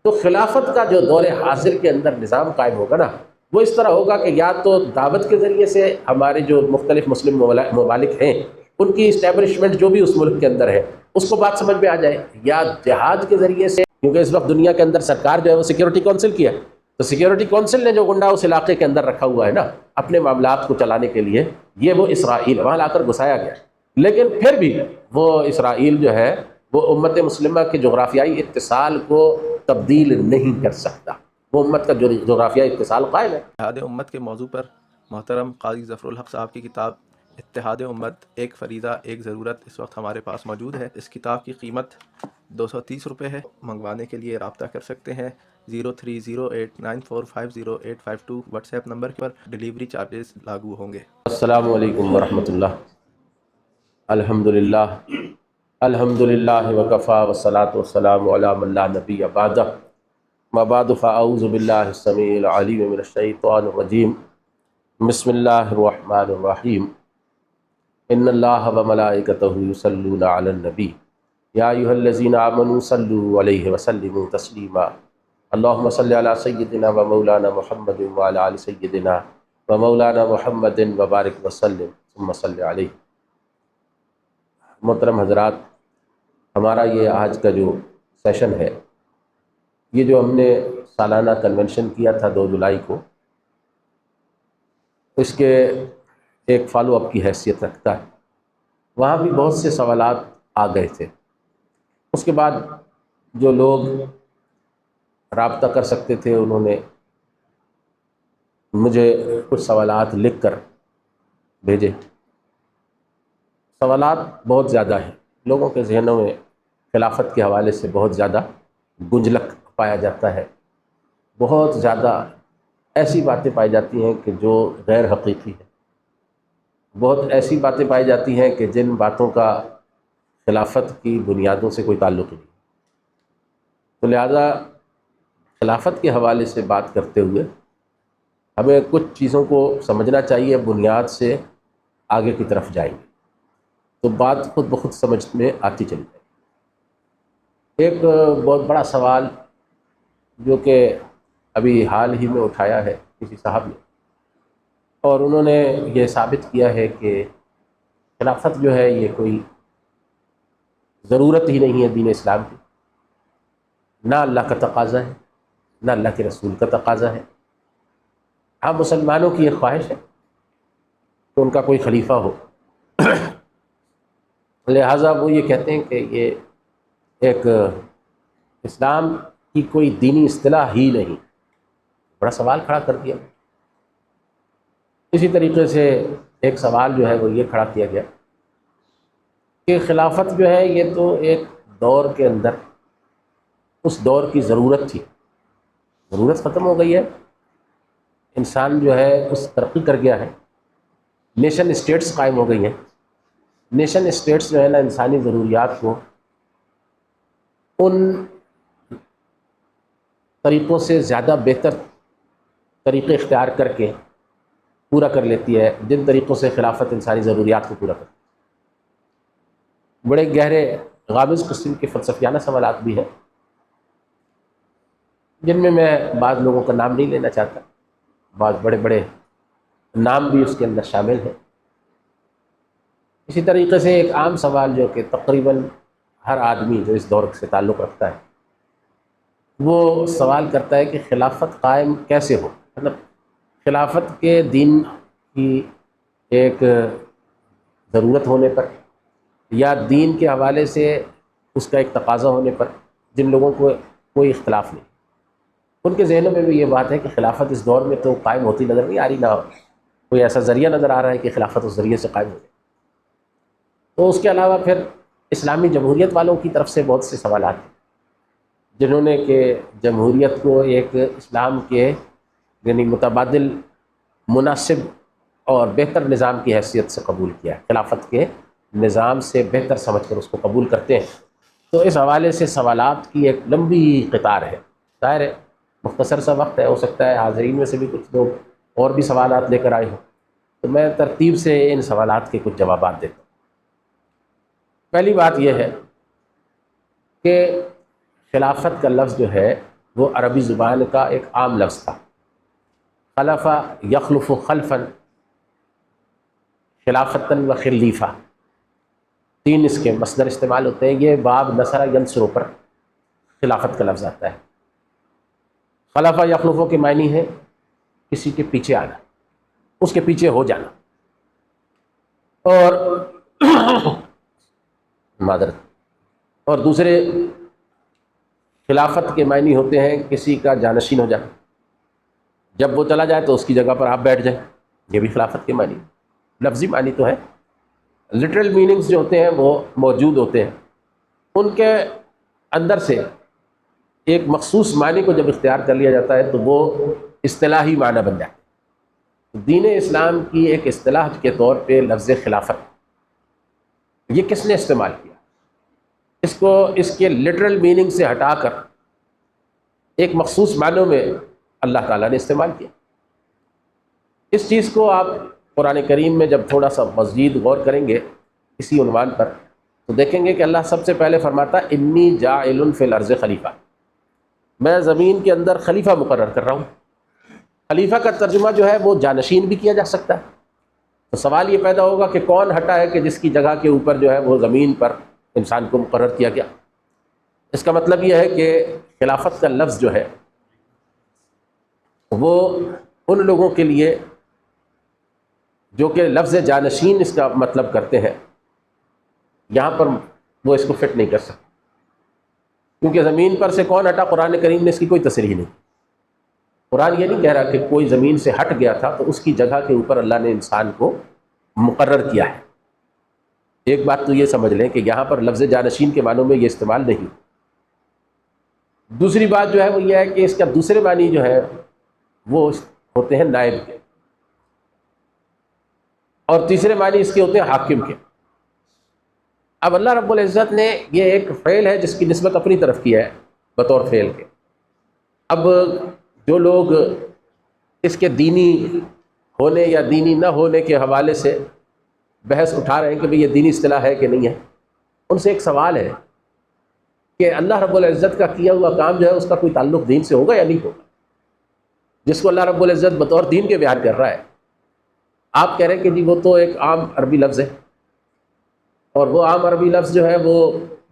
تو خلافت کا جو دور حاضر کے اندر نظام قائم ہوگا نا، وہ اس طرح ہوگا کہ یا تو دعوت کے ذریعے سے ہمارے جو مختلف مسلم ممالک ہیں ان کی اسٹیبلشمنٹ جو بھی اس ملک کے اندر ہے اس کو بات سمجھ میں آ جائے، یا جہاد کے ذریعے سے، کیونکہ اس وقت دنیا کے اندر سرکار جو ہے وہ سیکورٹی کونسل کی ہے، تو سیکورٹی کونسل نے جو گنڈا اس علاقے کے اندر رکھا ہوا ہے نا اپنے معاملات کو چلانے کے لیے، یہ وہ اسرائیل وہاں لا کر گھسایا گیا۔ لیکن پھر بھی وہ اسرائیل جو ہے وہ امت مسلمہ کے جغرافیائی اتصال کو تبدیل نہیں کر سکتا، وہ امت کا جغرافیائی اتصال قائم ہے۔ اتحاد امت کے موضوع پر محترم قاضی ظفر الحق صاحب کی کتاب اتحاد امت ایک فریضہ ایک ضرورت اس وقت ہمارے پاس موجود ہے۔ اس کتاب کی قیمت 230 روپے ہے۔ منگوانے کے لیے رابطہ کر سکتے ہیں 030894508552 واٹس ایپ نمبر پر۔ ڈیلیوری چارجز لاگو ہوں گے۔ السلام علیکم ورحمۃ اللہ۔ الحمدللہ الحمدللہ وکفیٰ والصلاۃ والسلام علی من لا نبی بعدہ، ما بعد فاعوذ باللہ السمیع العلیم من الشیطان الرجیم، بسم اللہ الرحمن الرحیم، ان اللہ وملائکتہ یصلون علی النبی یا ایھا الذین آمنوا صلوا علیہ وسلموا تسلیما، اللہم صل علی سیدنا و مولانا محمد وعلی آل سیدنا و مولانا محمد وبارک وسلم ثم صل علیہ۔ محترم حضرات، ہمارا یہ آج کا جو سیشن ہے، یہ جو ہم نے سالانہ کنونشن کیا تھا 2 جولائی کو، اس کے ایک فالو اپ کی حیثیت رکھتا ہے۔ وہاں بھی بہت سے سوالات آ گئے تھے۔ اس کے بعد جو لوگ رابطہ کر سکتے تھے انہوں نے مجھے کچھ سوالات لکھ کر بھیجے۔ سوالات بہت زیادہ ہیں، لوگوں کے ذہنوں میں خلافت کے حوالے سے بہت زیادہ گنجلک پایا جاتا ہے، بہت زیادہ ایسی باتیں پائی جاتی ہیں کہ جو غیر حقیقی ہے، بہت ایسی باتیں پائی جاتی ہیں کہ جن باتوں کا خلافت کی بنیادوں سے کوئی تعلق نہیں۔ تو لہذا خلافت کے حوالے سے بات کرتے ہوئے ہمیں کچھ چیزوں کو سمجھنا چاہیے، بنیاد سے آگے کی طرف جائیں گے تو بات خود بخود سمجھ میں آتی چلی جائے۔ ایک بہت بڑا سوال جو کہ ابھی حال ہی میں اٹھایا ہے کسی صاحب نے، اور انہوں نے یہ ثابت کیا ہے کہ خلافت جو ہے یہ کوئی ضرورت ہی نہیں ہے دین اسلام کی، نہ اللہ کا تقاضا ہے نہ اللہ کے رسول کا تقاضا ہے۔ ہاں، مسلمانوں کی ایک خواہش ہے کہ ان کا کوئی خلیفہ ہو، لہٰذا وہ یہ کہتے ہیں کہ یہ ایک اسلام کی کوئی دینی اصطلاح ہی نہیں۔ بڑا سوال کھڑا کر دیا۔ اسی طریقے سے ایک سوال جو ہے وہ یہ کھڑا کیا گیا کہ خلافت جو ہے یہ تو ایک دور کے اندر اس دور کی ضرورت تھی، ضرورت ختم ہو گئی ہے، انسان جو ہے اس ترقی کر گیا ہے، نیشن اسٹیٹس قائم ہو گئی ہیں۔ نیشن اسٹیٹس جو ہے نا انسانی ضروریات کو ان طریقوں سے زیادہ بہتر طریقے اختیار کر کے پورا کر لیتی ہے جن طریقوں سے خلافت انسانی ضروریات کو پورا کرتی ہے۔ بڑے گہرے غامض قسم کے فلسفیانہ سوالات بھی ہیں جن میں بعض لوگوں کا نام نہیں لینا چاہتا، بعض بڑے بڑے نام بھی اس کے اندر شامل ہیں۔ اسی طریقے سے ایک عام سوال جو کہ تقریباً ہر آدمی جو اس دور سے تعلق رکھتا ہے وہ سوال کرتا ہے کہ خلافت قائم کیسے ہو، مطلب خلافت کے دین کی ایک ضرورت ہونے پر یا دین کے حوالے سے اس کا ایک تقاضا ہونے پر جن لوگوں کو کوئی اختلاف نہیں، ان کے ذہنوں میں بھی یہ بات ہے کہ خلافت اس دور میں تو قائم ہوتی نظر نہیں آ رہی، نہ کوئی ایسا ذریعہ نظر آ رہا ہے کہ خلافت اس ذریعے سے قائم ہو جائے۔ تو اس کے علاوہ پھر اسلامی جمہوریت والوں کی طرف سے بہت سے سوالات ہیں جنہوں نے کہ جمہوریت کو ایک اسلام کے یعنی متبادل مناسب اور بہتر نظام کی حیثیت سے قبول کیا ہے، خلافت کے نظام سے بہتر سمجھ کر اس کو قبول کرتے ہیں۔ تو اس حوالے سے سوالات کی ایک لمبی قطار ہے۔ ظاہر ہے مختصر سا وقت ہے، ہو سکتا ہے حاضرین میں سے بھی کچھ لوگ اور بھی سوالات لے کر آئے ہوں، تو میں ترتیب سے ان سوالات کے کچھ جوابات دیتا ہوں۔ پہلی بات یہ ہے کہ خلافت کا لفظ جو ہے وہ عربی زبان کا ایک عام لفظ تھا۔ خلف یخلف خلفا، خلافتاً و خلیفہ، 3 اس کے مصدر استعمال ہوتے ہیں۔ یہ باب نصر ینصر پر خلافت کا لفظ آتا ہے۔ خلف یخلف کے معنی ہے کسی کے پیچھے آنا، اس کے پیچھے ہو جانا، اور معذرت، اور دوسرے خلافت کے معنی ہوتے ہیں کسی کا جانشین ہو جانا، جب وہ چلا جائے تو اس کی جگہ پر آپ بیٹھ جائیں، یہ بھی خلافت کے معنی۔ لفظی معنی تو ہے، لٹرل میننگز جو ہوتے ہیں وہ موجود ہوتے ہیں، ان کے اندر سے ایک مخصوص معنی کو جب اختیار کر لیا جاتا ہے تو وہ اصطلاحی معنی بن جاتا ہے۔ دین اسلام کی ایک اصطلاح کے طور پہ لفظ خلافت، یہ کس نے استعمال کیا؟ اس کو اس کے لٹرل میننگ سے ہٹا کر ایک مخصوص معنوں میں اللہ تعالیٰ نے استعمال کیا۔ اس چیز کو آپ قرآن کریم میں جب تھوڑا سا مزید غور کریں گے اسی عنوان پر تو دیکھیں گے کہ اللہ سب سے پہلے فرماتا ہے انی جاعل فی الارض خلیفہ، میں زمین کے اندر خلیفہ مقرر کر رہا ہوں۔ خلیفہ کا ترجمہ جو ہے وہ جانشین بھی کیا جا سکتا ہے۔ تو سوال یہ پیدا ہوگا کہ کون ہٹا ہے کہ جس کی جگہ کے اوپر جو ہے وہ زمین پر انسان کو مقرر کیا گیا؟ اس کا مطلب یہ ہے کہ خلافت کا لفظ جو ہے وہ ان لوگوں کے لیے جو کہ لفظ جانشین اس کا مطلب کرتے ہیں، یہاں پر وہ اس کو فٹ نہیں کر سکتے، کیونکہ زمین پر سے کون ہٹا قرآن کریم نے اس کی کوئی تصریح نہیں۔ قرآن یہ نہیں کہہ رہا کہ کوئی زمین سے ہٹ گیا تھا تو اس کی جگہ کے اوپر اللہ نے انسان کو مقرر کیا ہے۔ ایک بات تو یہ سمجھ لیں کہ یہاں پر لفظ جانشین کے معنوں میں یہ استعمال نہیں۔ دوسری بات جو ہے وہ یہ ہے کہ اس کا دوسرے معنی جو ہے وہ ہوتے ہیں نائب کے، اور تیسرے معنی اس کے ہوتے ہیں حاکم کے۔ اب اللہ رب العزت نے یہ ایک فعل ہے جس کی نسبت اپنی طرف کی ہے بطور فعل کے۔ اب جو لوگ اس کے دینی ہونے یا دینی نہ ہونے کے حوالے سے بحث اٹھا رہے ہیں کہ بھئی یہ دینی اصطلاح ہے کہ نہیں ہے، ان سے ایک سوال ہے کہ اللہ رب العزت کا کیا ہوا کام جو ہے اس کا کوئی تعلق دین سے ہوگا یا نہیں ہوگا؟ جس کو اللہ رب العزت بطور دین کے بیان کر رہا ہے، آپ کہہ رہے ہیں کہ جی وہ تو ایک عام عربی لفظ ہے، اور وہ عام عربی لفظ جو ہے وہ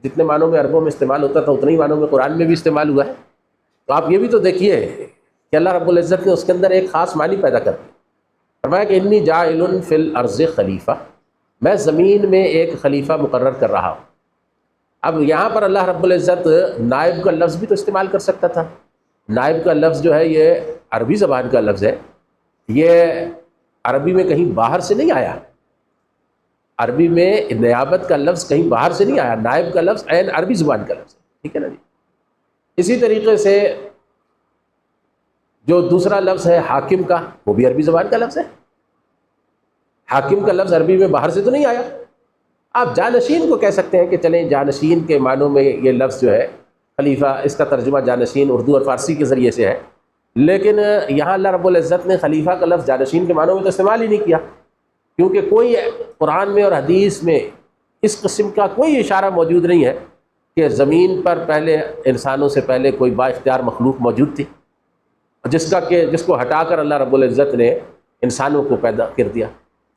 جتنے معنوں میں عربوں میں استعمال ہوتا تھا اتنے ہی معنوں میں قرآن میں بھی استعمال ہوا ہے۔ تو آپ یہ بھی تو دیکھیے کہ اللہ رب العزت نے اس کے اندر ایک خاص معنی پیدا کر دیا، فرمایا کہ انی جاعل فی الارض خلیفہ، میں زمین میں ایک خلیفہ مقرر کر رہا ہوں۔ اب یہاں پر اللہ رب العزت نائب کا لفظ بھی تو استعمال کر سکتا تھا۔ نائب کا لفظ جو ہے یہ عربی زبان کا لفظ ہے، یہ عربی میں کہیں باہر سے نہیں آیا۔ عربی میں نیابت کا لفظ کہیں باہر سے نہیں آیا، نائب کا لفظ عین عربی زبان کا لفظ ہے، ٹھیک ہے نا جی۔ اسی طریقے سے جو دوسرا لفظ ہے حاکم کا، وہ بھی عربی زبان کا لفظ ہے۔ حاکم کا لفظ عربی میں باہر سے تو نہیں آیا۔ آپ جانشین کو کہہ سکتے ہیں کہ چلیں جانشین کے معنوں میں یہ لفظ جو ہے خلیفہ، اس کا ترجمہ جانشین اردو اور فارسی کے ذریعے سے ہے، لیکن یہاں اللہ رب العزت نے خلیفہ کا لفظ جانشین کے معنوں میں تو استعمال ہی نہیں کیا، کیونکہ کوئی قرآن میں اور حدیث میں اس قسم کا کوئی اشارہ موجود نہیں ہے کہ زمین پر پہلے انسانوں سے پہلے کوئی با اختیار مخلوق موجود تھی جس کو ہٹا کر اللہ رب العزت نے انسانوں کو پیدا کر دیا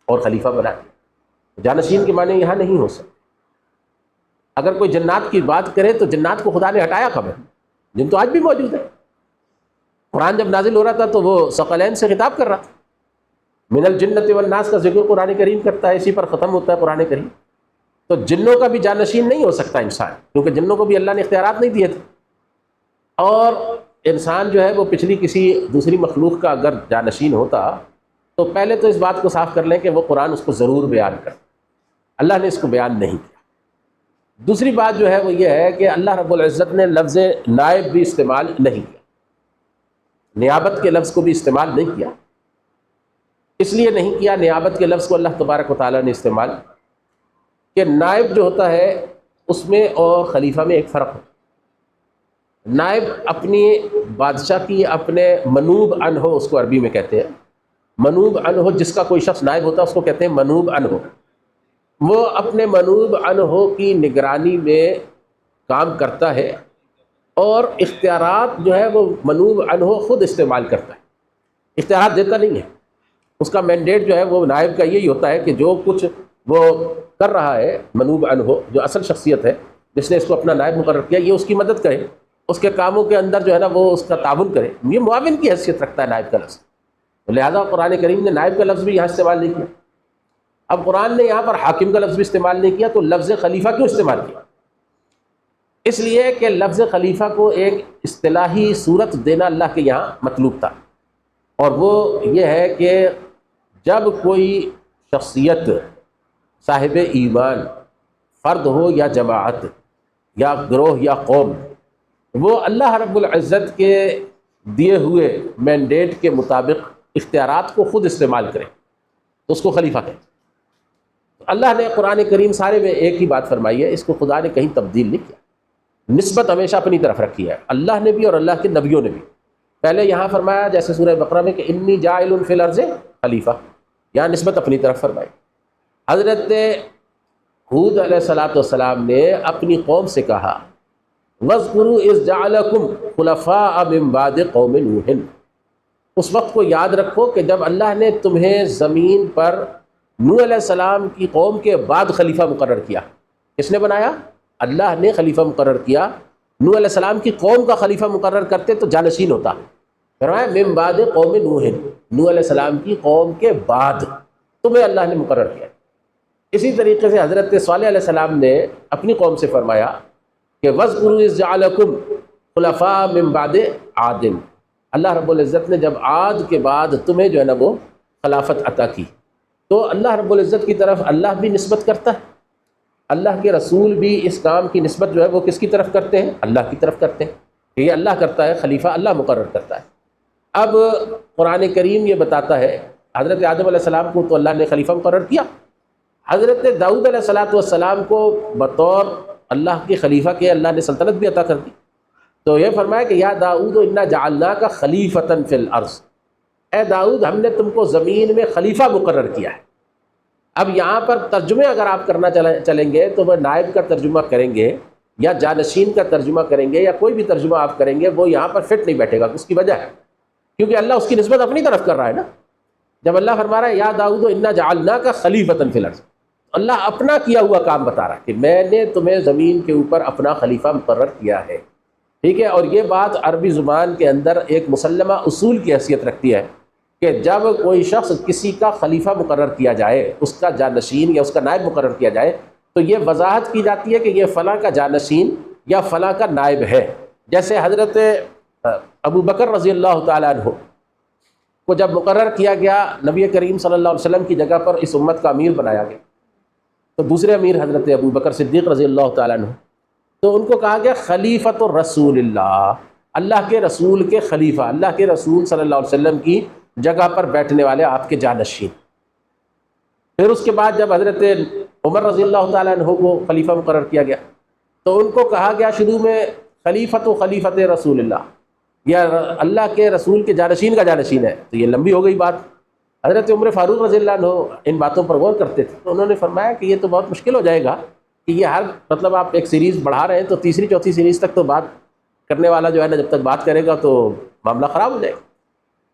اور خلیفہ بنا دیا۔ جانشین کے معنی یہاں نہیں ہو سکتے۔ اگر کوئی جنات کی بات کرے تو جنات کو خدا نے ہٹایا کب ہے؟ جن تو آج بھی موجود ہے۔ قرآن جب نازل ہو رہا تھا تو وہ ثقلین سے خطاب کر رہا تھا۔ من الجنۃ والناس کا ذکر قرآن کریم کرتا ہے، اسی پر ختم ہوتا ہے قرآن کریم۔ تو جنوں کا بھی جانشین نہیں ہو سکتا انسان، کیونکہ جنوں کو بھی اللہ نے اختیارات نہیں دیے تھے، اور انسان جو ہے وہ پچھلی کسی دوسری مخلوق کا اگر جانشین ہوتا تو پہلے تو اس بات کو صاف کر لیں کہ وہ قرآن اس کو ضرور بیان کرتا۔ اللہ نے اس کو بیان نہیں کیا۔ دوسری بات جو ہے وہ یہ ہے کہ اللہ رب العزت نے لفظ نائب بھی استعمال نہیں کیا، نیابت کے لفظ کو بھی استعمال نہیں کیا۔ اس لیے نہیں کیا نیابت کے لفظ کو اللہ تبارک و تعالیٰ نے استعمال کہ نائب جو ہوتا ہے اس میں اور خلیفہ میں ایک فرق ہے۔ نائب اپنی بادشاہ کی اپنے منوب عنہ، اس کو عربی میں کہتے ہیں منوب عنہ، جس کا کوئی شخص نائب ہوتا ہے اس کو کہتے ہیں منوب عنہ۔ وہ اپنے منوب عنہ کی نگرانی میں کام کرتا ہے اور اختیارات جو ہے وہ منوب عنہ خود استعمال کرتا ہے، اختیارات دیتا نہیں ہے۔ اس کا مینڈیٹ جو ہے وہ نائب کا یہی ہوتا ہے کہ جو کچھ وہ کر رہا ہے منوب عنہ، جو اصل شخصیت ہے جس نے اس کو اپنا نائب مقرر کیا، یہ اس کی مدد کرے، اس کے کاموں کے اندر جو ہے نا وہ اس کا تعاون کرے، یہ معاون کی حیثیت رکھتا ہے نائب کا لفظ۔ لہذا قرآن کریم نے نائب کا لفظ بھی یہاں استعمال نہیں کیا۔ اب قرآن نے یہاں پر حاکم کا لفظ بھی استعمال نہیں کیا، تو لفظ خلیفہ کیوں استعمال کیا؟ اس لیے کہ لفظ خلیفہ کو ایک اصطلاحی صورت دینا اللہ کے یہاں مطلوب تھا، اور وہ یہ ہے کہ جب کوئی شخصیت صاحب ایمان، فرد ہو یا جماعت یا گروہ یا قوم، وہ اللہ رب العزت کے دیے ہوئے مینڈیٹ کے مطابق اختیارات کو خود استعمال کرے تو اس کو خلیفہ کہتے ہیں۔ اللہ نے قرآن کریم سارے میں ایک ہی بات فرمائی ہے، اس کو خدا نے کہیں تبدیل نہیں کیا، نسبت ہمیشہ اپنی طرف رکھی ہے، اللہ نے بھی اور اللہ کے نبیوں نے بھی۔ پہلے یہاں فرمایا جیسے سورہ بقرہ میں کہ انی جاعل فی الارض خلیفہ، یہاں نسبت اپنی طرف فرمائی۔ حضرت ہود علیہ السلام نے اپنی قوم سے کہا وَاذْكُرُوا إِذْ جَعَلَكُمْ خُلَفَاءَ مِن بَعْدِ قَوْمِ نُوحٍ، اس وقت کو یاد رکھو کہ جب اللہ نے تمہیں زمین پر نوح علیہ السلام کی قوم کے بعد خلیفہ مقرر کیا۔ کس نے بنایا؟ اللہ نے خلیفہ مقرر کیا۔ نوح علیہ السلام کی قوم کا خلیفہ مقرر کرتے تو جانشین ہوتا، فرمایا من بعد قوم نوح، نوح علیہ السلام کی قوم کے بعد تمہیں اللہ نے مقرر کیا۔ اسی طریقے سے حضرت صالح علیہ السلام نے اپنی قوم سے فرمایا کہ وَاذْكُرُوا إِذْ جَعَلَكُمْ خُلَفَاءَ مِن بَعْدِ عَادٍ، اللہ رب العزت نے جب عاد کے بعد تمہیں جو ہے نا وہ خلافت عطا کی، تو اللہ رب العزت کی طرف اللہ بھی نسبت کرتا ہے، اللہ کے رسول بھی اس کام کی نسبت جو ہے وہ کس کی طرف کرتے ہیں؟ اللہ کی طرف کرتے ہیں، کہ یہ اللہ کرتا ہے، خلیفہ اللہ مقرر کرتا ہے۔ اب قرآن کریم یہ بتاتا ہے حضرت آدم علیہ السلام کو تو اللہ نے خلیفہ مقرر کیا، حضرت داؤد علیہ السلام کو بطور اللہ کے خلیفہ کے اللہ نے سلطنت بھی عطا کر دی۔ تو یہ فرمایا کہ یا داؤد انا جعلناک خلیفۃ فی الارض، اے داؤد ہم نے تم کو زمین میں خلیفہ مقرر کیا ہے۔ اب یہاں پر ترجمے اگر آپ کرنا چلیں گے تو وہ نائب کا ترجمہ کریں گے یا جانشین کا ترجمہ کریں گے یا کوئی بھی ترجمہ آپ کریں گے، وہ یہاں پر فٹ نہیں بیٹھے گا۔ اس کی وجہ ہے کیونکہ اللہ اس کی نسبت اپنی طرف کر رہا ہے نا۔ جب اللہ فرما رہا ہے یا داؤد انا جعلناک خلیفۃ فی الارض، اللہ اپنا کیا ہوا کام بتا رہا ہے کہ میں نے تمہیں زمین کے اوپر اپنا خلیفہ مقرر کیا ہے، ٹھیک ہے۔ اور یہ بات عربی زبان کے اندر ایک مسلمہ اصول کی حیثیت رکھتی ہے کہ جب کوئی شخص کسی کا خلیفہ مقرر کیا جائے، اس کا جانشین یا اس کا نائب مقرر کیا جائے، تو یہ وضاحت کی جاتی ہے کہ یہ فلاں کا جانشین یا فلاں کا نائب ہے۔ جیسے حضرت ابو بکر رضی اللہ تعالیٰ عنہ کو جب مقرر کیا گیا، نبی کریم صلی اللہ علیہ وسلم کی جگہ پر اس امت کا امیر بنایا گیا، تو دوسرے امیر حضرت ابو بکر صدیق رضی اللہ تعالیٰ عنہ، تو ان کو کہا گیا خلیفۃ الرسول اللہ، اللہ کے رسول کے خلیفہ، اللہ کے رسول صلی اللہ علیہ وسلم کی جگہ پر بیٹھنے والے آپ کے جانشین۔ پھر اس کے بعد جب حضرت عمر رضی اللہ تعالیٰ عنہ کو خلیفہ مقرر کیا گیا تو ان کو کہا گیا شروع میں خلیفۃ رسول اللہ، یا اللہ کے رسول کے جانشین کا جانشین ہے، تو یہ لمبی ہو گئی بات۔ حضرت عمر فاروق رضی اللہ عنہ ان باتوں پر غور کرتے تھے، تو انہوں نے فرمایا کہ یہ تو بہت مشکل ہو جائے گا کہ یہ ہر مطلب آپ ایک سیریز بڑھا رہے ہیں تو تیسری چوتھی سیریز تک تو بات کرنے والا جو ہے نا جب تک بات کرے گا تو معاملہ خراب ہو جائے گا۔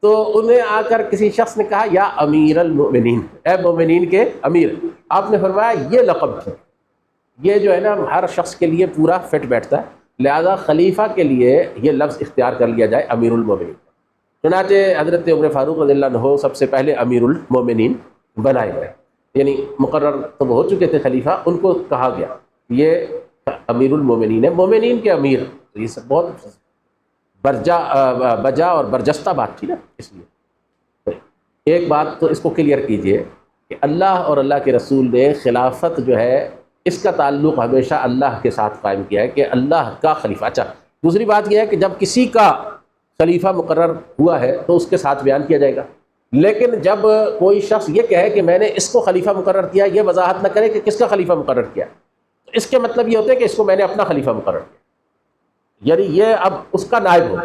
تو انہیں آ کر کسی شخص نے کہا یا امیر المؤمنین، اے مومنین کے امیر۔ آپ نے فرمایا یہ لقب ہے، یہ جو ہے نا ہر شخص کے لیے پورا فٹ بیٹھتا ہے، لہذا خلیفہ کے لیے یہ لفظ اختیار کر لیا جائے امیر المؤمنین۔ چنانچہ حضرت عمر فاروق رضی اللہ عنہ سب سے پہلے امیر المؤمنین بنائے گئے، یعنی مقرر تو ہو چکے تھے خلیفہ، ان کو کہا گیا یہ امیر المؤمنین ہے، مومنین کے امیر۔ تو یہ سب بہت بجا اور برجستہ بات تھی نا، اس لیے ایک بات تو اس کو کلیئر کیجئے کہ اللہ اور اللہ کے رسول نے خلافت جو ہے اس کا تعلق ہمیشہ اللہ کے ساتھ قائم کیا ہے کہ اللہ کا خلیفہ۔ اچھا، دوسری بات یہ ہے کہ جب کسی کا خلیفہ مقرر ہوا ہے تو اس کے ساتھ بیان کیا جائے گا، لیکن جب کوئی شخص یہ کہے کہ میں نے اس کو خلیفہ مقرر کیا، یہ وضاحت نہ کرے کہ کس کا خلیفہ مقرر کیا، تو اس کے مطلب یہ ہوتا ہے کہ اس کو میں نے اپنا خلیفہ مقرر کیا، یعنی یہ اب اس کا نائب ہو۔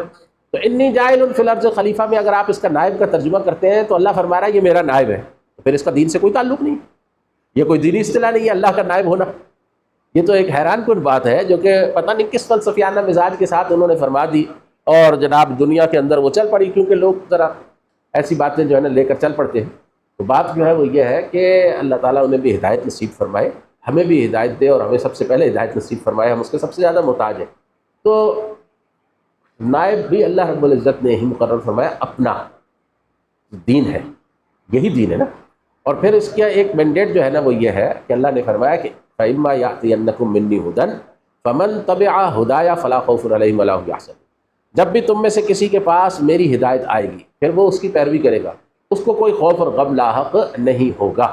تو انی جاعل فی الارض خلیفہ میں اگر آپ اس کا نائب کا ترجمہ کرتے ہیں تو اللہ فرما رہا ہے یہ میرا نائب ہے، تو پھر اس کا دین سے کوئی تعلق نہیں، یہ کوئی دینی اصطلاح نہیں ہے اللہ کا نائب ہونا۔ یہ تو ایک حیران کن بات ہے جو کہ پتہ نہیں کس فلسفیانہ مزاج کے ساتھ انہوں نے فرما دی، اور جناب دنیا کے اندر وہ چل پڑی، کیونکہ لوگ ذرا ایسی باتیں جو ہے نا لے کر چل پڑتے ہیں۔ تو بات جو ہے وہ یہ ہے کہ اللہ تعالیٰ انہیں بھی ہدایت نصیب فرمائے، ہمیں بھی ہدایت دے، اور ہمیں سب سے پہلے ہدایت نصیب فرمائے، ہم اس کے سب سے زیادہ محتاج ہیں۔ تو نائب بھی اللہ رب العزت نے ہی مقرر فرمایا، اپنا دین ہے، یہی دین ہے نا۔ اور پھر اس کا ایک مینڈیٹ جو ہے نا وہ یہ ہے کہ اللہ نے فرمایا کہ فَإِمَّا يَأْتِيَنَّكُم مِّنِّي هُدًى فَمَن تَبِعَ هُدَايَ فَلَا خَوْفٌ عَلَيْهِمْ وَلَا هُمْ يَحْزَنُونَ۔ جب بھی تم میں سے کسی کے پاس میری ہدایت آئے گی، پھر وہ اس کی پیروی کرے گا، اس کو کوئی خوف اور غم لاحق نہیں ہوگا۔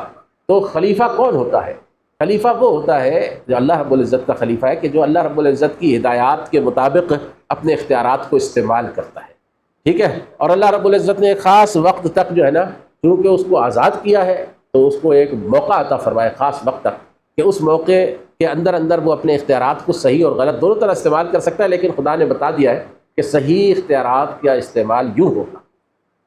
تو خلیفہ کون ہوتا ہے؟ خلیفہ وہ ہوتا ہے جو اللہ رب العزت کا خلیفہ ہے، کہ جو اللہ رب العزت کی ہدایات کے مطابق اپنے اختیارات کو استعمال کرتا ہے، ٹھیک ہے۔ اور اللہ رب العزت نے ایک خاص وقت تک جو ہے نا، کیونکہ اس کو آزاد کیا ہے، تو اس کو ایک موقع عطا فرمایا خاص وقت تک، کہ اس موقع کے اندر وہ اپنے اختیارات کو صحیح اور غلط دونوں طرح استعمال کر سکتا ہے، لیکن خدا نے بتا دیا ہے کہ صحیح اختیارات کا استعمال یوں ہوگا،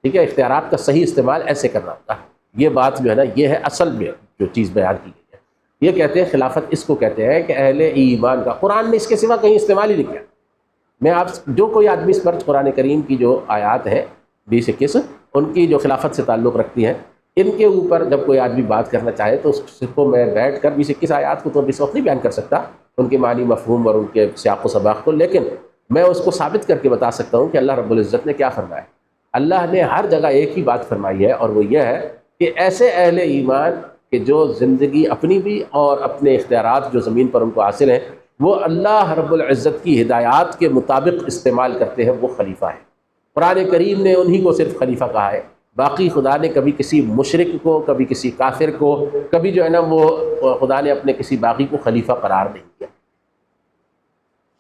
ٹھیک ہے، اختیارات کا صحیح استعمال ایسے کرنا ہوتا ہے۔ یہ بات جو ہے نا، یہ ہے اصل میں جو چیز بیان کی گئی ہے۔ یہ کہتے ہیں خلافت، اس کو کہتے ہیں کہ اہل ایمان کا، قرآن نے اس کے سوا کہیں استعمال ہی نہیں کیا۔ میں آپ جو کوئی آدمی اس پر قرآن کریم کی جو آیات ہیں 20-21 ان کی جو خلافت سے تعلق رکھتی ہیں، ان کے اوپر جب کوئی آدمی بات کرنا چاہے تو اس کو میں بیٹھ کر 20-21 آیات کو تو اس وقت نہیں بیان کر سکتا، ان کے معنی مفہوم اور ان کے سیاق و سباق کو، لیکن میں اس کو ثابت کر کے بتا سکتا ہوں کہ اللہ رب العزت نے کیا فرمایا۔ اللہ نے ہر جگہ ایک ہی بات فرمائی ہے، اور وہ یہ ہے کہ ایسے اہل ایمان کہ جو زندگی اپنی بھی اور اپنے اختیارات جو زمین پر ان کو حاصل ہیں وہ اللہ رب العزت کی ہدایات کے مطابق استعمال کرتے ہیں، وہ خلیفہ ہے۔ قرآن کریم نے انہی کو صرف خلیفہ کہا ہے، باقی خدا نے کبھی کسی مشرک کو، کبھی کسی کافر کو، کبھی جو ہے نا وہ خدا نے اپنے کسی باغی کو خلیفہ قرار نہیں دیا۔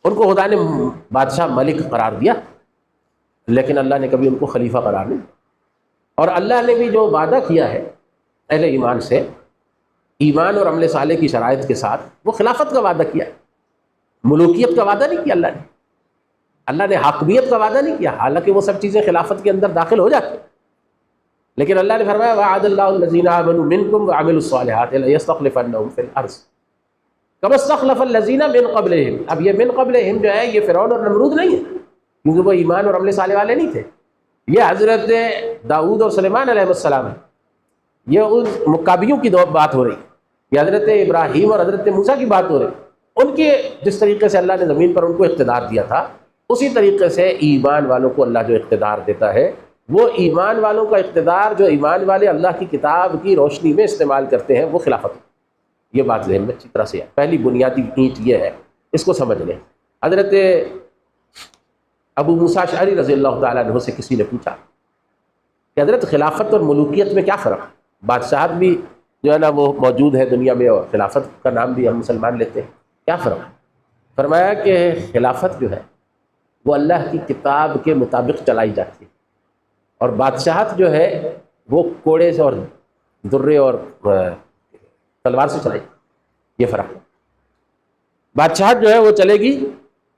ان کو خدا نے بادشاہ ملک قرار دیا، لیکن اللہ نے کبھی ان کو خلیفہ قرار نہیں دیا۔ اور اللہ نے بھی جو وعدہ کیا ہے اہل ایمان سے، ایمان اور عمل صالح کی شرائط کے ساتھ، وہ خلافت کا وعدہ کیا ہے، ملوکیت کا وعدہ نہیں کیا اللہ نے حاکمیت کا وعدہ نہیں کیا، حالانکہ وہ سب چیزیں خلافت کے اندر داخل ہو جاتی ہیں، لیکن اللہ نے فرمایا وعد اللہ الذین آمنوا منکم وعملوا الصالحات لیستخلفنہم فی الارض کما استخلف الذین من قبلہم۔ اب یہ من قبلہم جو ہے یہ فرعون اور نمرود نہیں ہے، کیونکہ وہ ایمان اور عمل صالح والے نہیں تھے، یہ حضرت داؤد اور سلیمان علیہ السلام ہے، یہ ان مکابیوں کی بات ہو رہی ہے، یہ حضرت ابراہیم اور حضرت موسیٰ کی بات ہو رہی ہے۔ ان کے جس طریقے سے اللہ نے زمین پر ان کو اقتدار دیا تھا، اسی طریقے سے ایمان والوں کو اللہ جو اقتدار دیتا ہے، وہ ایمان والوں کا اقتدار جو ایمان والے اللہ کی کتاب کی روشنی میں استعمال کرتے ہیں، وہ خلافت ہے۔ یہ بات ذہن میں اچھی طرح سے ہے، پہلی بنیادی اینٹ یہ ہے، اس کو سمجھ لیں۔ حضرت ابو موسیٰ اشعری رضی اللہ تعالیٰ عنہ سے کسی نے پوچھا کہ حضرت خلافت اور ملوکیت میں کیا فرق ہے؟ بادشاہت بھی جو ہے نا وہ موجود ہے دنیا میں، اور خلافت کا نام بھی ہم مسلمان لیتے ہیں، کیا فرق ہے؟ فرمایا کہ خلافت جو ہے وہ اللہ کی کتاب کے مطابق چلائی جاتی ہے، اور بادشاہت جو ہے وہ کوڑے سے اور درے اور تلوار سے چلائی، یہ فرق ہے۔ بادشاہت جو ہے وہ چلے گی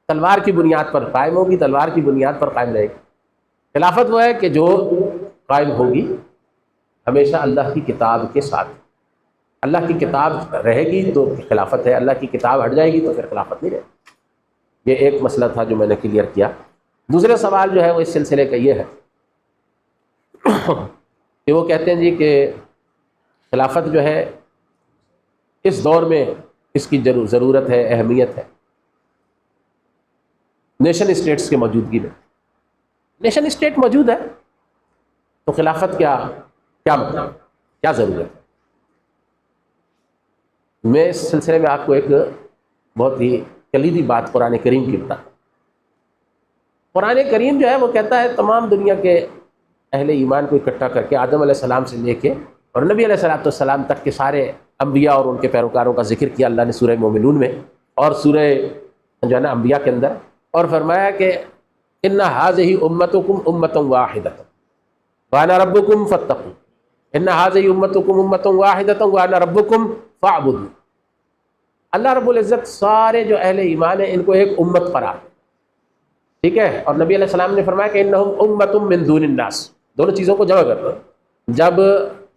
تلوار کی بنیاد پر، قائم ہوگی تلوار کی بنیاد پر قائم رہے گی۔ خلافت وہ ہے کہ جو قائم ہوگی ہمیشہ اللہ کی کتاب کے ساتھ، اللہ کی کتاب رہے گی تو خلافت ہے، اللہ کی کتاب ہٹ جائے گی تو پھر خلافت نہیں رہے گی۔ یہ ایک مسئلہ تھا جو میں نے کلیئر کیا۔ دوسرا سوال جو ہے وہ اس سلسلے کا یہ ہے کہ وہ کہتے ہیں جی کہ خلافت جو ہے اس دور میں اس کی ضرورت ہے، اہمیت ہے نیشن اسٹیٹس کے موجودگی میں۔ نیشن اسٹیٹ موجود ہے تو خلافت کیا مطلب، کیا ضرورت ہے؟ میں اس سلسلے میں آپ کو ایک بہت ہی کلیدی بات قرآن کریم کی بتاتا ہوں۔ قرآن کریم جو ہے وہ کہتا ہے تمام دنیا کے اہل ایمان کو اکٹھا کر کے، آدم علیہ السلام سے لے کے اور نبی علیہ السلام تک کے سارے انبیاء اور ان کے پیروکاروں کا ذکر کیا اللہ نے سورہ مومنون میں اور سورہ جو ہے نا انبیاء کے اندر، اور فرمایا کہ ان ھذہ امتکم امۃ واحدۃ وانا ربکم فاتقون، ان ھذہ امتکم امۃ واحدۃ وانا ربکم فاعبدون۔ اللہ رب العزت سارے جو اہل ایمان ہیں ان کو ایک امت قرار دے، ٹھیک ہے، اور نبی علیہ السلام نے فرمایا کہ انہم امۃ من دون الناس، دونوں چیزوں کو جمع کر دو۔ جب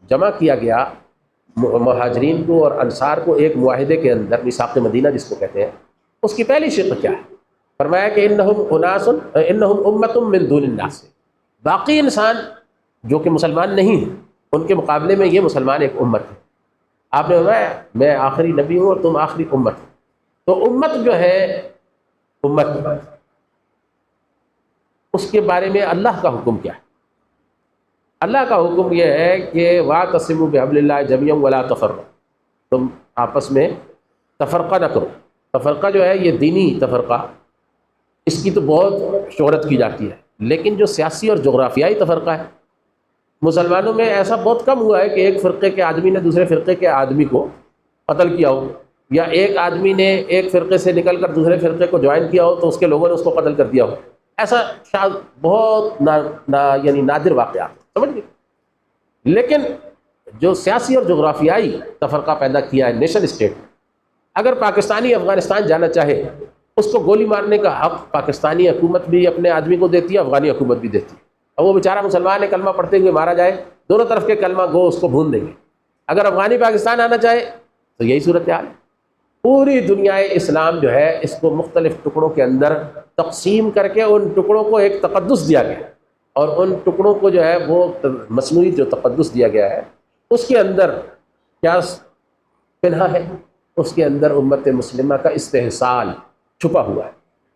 جمع کیا گیا مہاجرین کو اور انصار کو ایک معاہدے کے اندر میثاق مدینہ جس کو کہتے ہیں، اس کی پہلی شق کیا ہے؟ فرمایا کہ انہم امۃ من دون الناس، باقی انسان جو کہ مسلمان نہیں ہیں ان کے مقابلے میں یہ مسلمان ایک امت ہے۔ آپ نے فرمایا میں آخری نبی ہوں اور تم آخری امت ہو۔ تو امت جو ہے، امت اس کے بارے میں اللہ کا حکم کیا ہے؟ اللہ کا حکم یہ ہے کہ وَاعْتَصِمُوا بِحَبْلِ اللَّهِ جَمِيعًا وَلَا تَفَرَّقُوا، تم آپس میں تفرقہ نہ کرو۔ تفرقہ جو ہے یہ دینی تفرقہ، اس کی تو بہت شہرت کی جاتی ہے، لیکن جو سیاسی اور جغرافیائی تفرقہ ہے، مسلمانوں میں ایسا بہت کم ہوا ہے کہ ایک فرقے کے آدمی نے دوسرے فرقے کے آدمی کو قتل کیا ہو، یا ایک آدمی نے ایک فرقے سے نکل کر دوسرے فرقے کو جوائن کیا ہو تو اس کے لوگوں نے اس کو قتل کر دیا ہو۔ ایسا شاید بہت یعنی نادر واقعات، سمجھ گئے؟ لیکن جو سیاسی اور جغرافیائی تفرقہ پیدا کیا ہے نیشن اسٹیٹ، اگر پاکستانی افغانستان جانا چاہے اس کو گولی مارنے کا حق پاکستانی حکومت بھی اپنے آدمی کو دیتی ہے، افغانی حکومت بھی دیتی ہے، اور وہ بیچارہ مسلمان ہے، کلمہ پڑھتے ہوئے مارا جائے، دونوں طرف کے کلمہ گو اس کو بھون دیں گے۔ اگر افغانی پاکستان آنا چاہے تو یہی صورتحال ہے۔ پوری دنیا اسلام جو ہے اس کو مختلف ٹکڑوں کے اندر تقسیم کر کے ان ٹکڑوں کو ایک تقدس دیا گیا، اور ان ٹکڑوں کو جو ہے وہ مصنوعی جو تقدس دیا گیا ہے اس کے اندر کیا پنہا ہے؟ اس کے اندر امت مسلمہ کا استحصال چھپا ہوا ہے،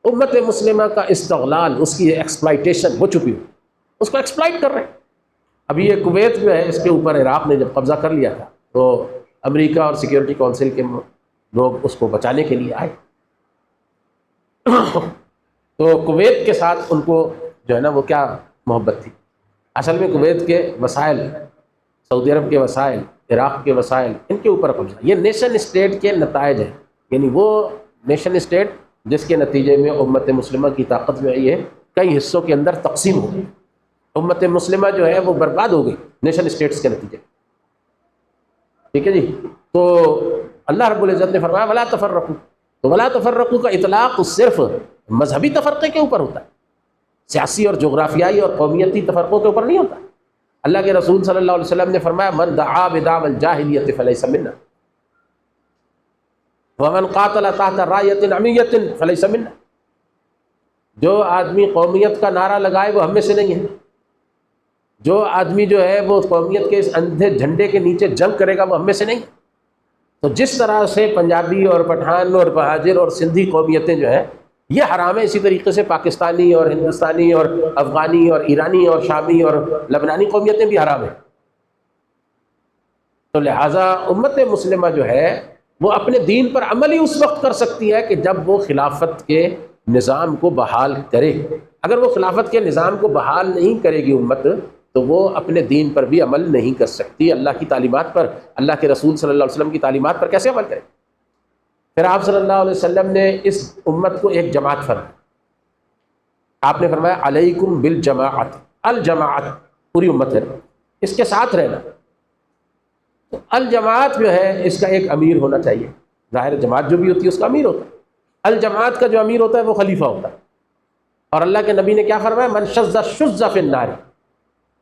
امت مسلمہ کا استغلال، اس کی ایکسپلائٹیشن وہ چھپی ہوئی، اس کو ایکسپلائٹ کر رہے ہیں۔ ابھی یہ کویت جو ہے اس کے اوپر عراق نے جب قبضہ کر لیا تھا تو امریکہ اور سیکیورٹی کونسل کے لوگ اس کو بچانے کے لیے آئے، تو کویت کے ساتھ ان کو جو ہے نا وہ کیا محبت تھی؟ اصل میں کویت کے وسائل، سعودی عرب کے وسائل، عراق کے وسائل، ان کے اوپر قبضہ۔ یہ نیشن اسٹیٹ کے نتائج ہیں، یعنی وہ نیشن اسٹیٹ جس کے نتیجے میں امت مسلمہ کی طاقت جو ہے یہ کئی حصوں کے اندر تقسیم ہو گئی۔ امت مسلمہ جو ہے وہ برباد ہو گئی نیشن اسٹیٹس کے نتیجے، ٹھیک ہے جی؟ تو اللہ رب العزت نے فرمایا ولا تفرقوا، تو ولا تفرقوا کا اطلاق صرف مذہبی تفرقے کے اوپر ہوتا ہے، سیاسی اور جغرافیائی اور قومیتی تفرقوں کے اوپر نہیں ہوتا۔ اللہ کے رسول صلی اللہ علیہ وسلم نے فرمایا من دعا بدعوى الجاہلیۃ فلیس منا ومن قاتل تحت رایۃ عمیۃ فلیس منا، جو آدمی قومیت کا نعرہ لگائے وہ ہم میں سے نہیں ہے، جو آدمی جو ہے وہ قومیت کے اس اندھے جھنڈے کے نیچے جنگ کرے گا وہ ہم میں سے نہیں ہے۔ تو جس طرح سے پنجابی اور پٹھان اور بہاجر اور سندھی قومیتیں جو ہیں یہ حرام ہے، اسی طریقے سے پاکستانی اور ہندوستانی اور افغانی اور ایرانی اور شامی اور لبنانی قومیتیں بھی حرام ہیں۔ تو لہٰذا امت مسلمہ جو ہے وہ اپنے دین پر عمل ہی اس وقت کر سکتی ہے کہ جب وہ خلافت کے نظام کو بحال کرے۔ اگر وہ خلافت کے نظام کو بحال نہیں کرے گی امت تو وہ اپنے دین پر بھی عمل نہیں کر سکتی، اللہ کی تعلیمات پر، اللہ کے رسول صلی اللہ علیہ وسلم کی تعلیمات پر کیسے عمل کرے؟ پھر آپ صلی اللہ علیہ وسلم نے اس امت کو ایک جماعت فرمایا، آپ نے فرمایا علیکم بالجماعت، الجماعت پوری امت ہے، اس کے ساتھ رہنا۔ تو الجماعت جو ہے اس کا ایک امیر ہونا چاہیے، ظاہر جماعت جو بھی ہوتی ہے اس کا امیر ہوتا ہے، الجماعت کا جو امیر ہوتا ہے وہ خلیفہ ہوتا ہے۔ اور اللہ کے نبی نے کیا فرمایا من شذ شذ فی النار،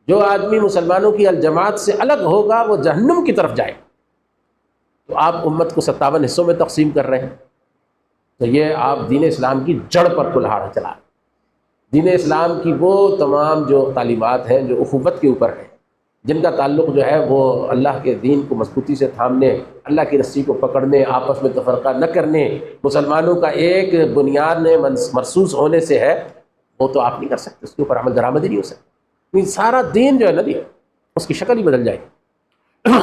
جو آدمی مسلمانوں کی الجماعت سے الگ ہوگا وہ جہنم کی طرف جائے۔ تو آپ امت کو 57 حصوں میں تقسیم کر رہے ہیں، تو یہ آپ دین اسلام کی جڑ پر کلہاڑ چلا رہے ہیں۔ دین اسلام کی وہ تمام جو تعلیمات ہیں جو اخوت کے اوپر ہیں، جن کا تعلق جو ہے وہ اللہ کے دین کو مضبوطی سے تھامنے، اللہ کی رسی کو پکڑنے، آپس میں تفرقہ نہ کرنے، مسلمانوں کا ایک بنیاد میں مرصوص ہونے سے ہے، وہ تو آپ نہیں کر سکتے، اس کے اوپر عمل درآمد ہی نہیں ہو سکتی۔ سارا دین جو ہے نا جی اس کی شکل ہی بدل جائے گی۔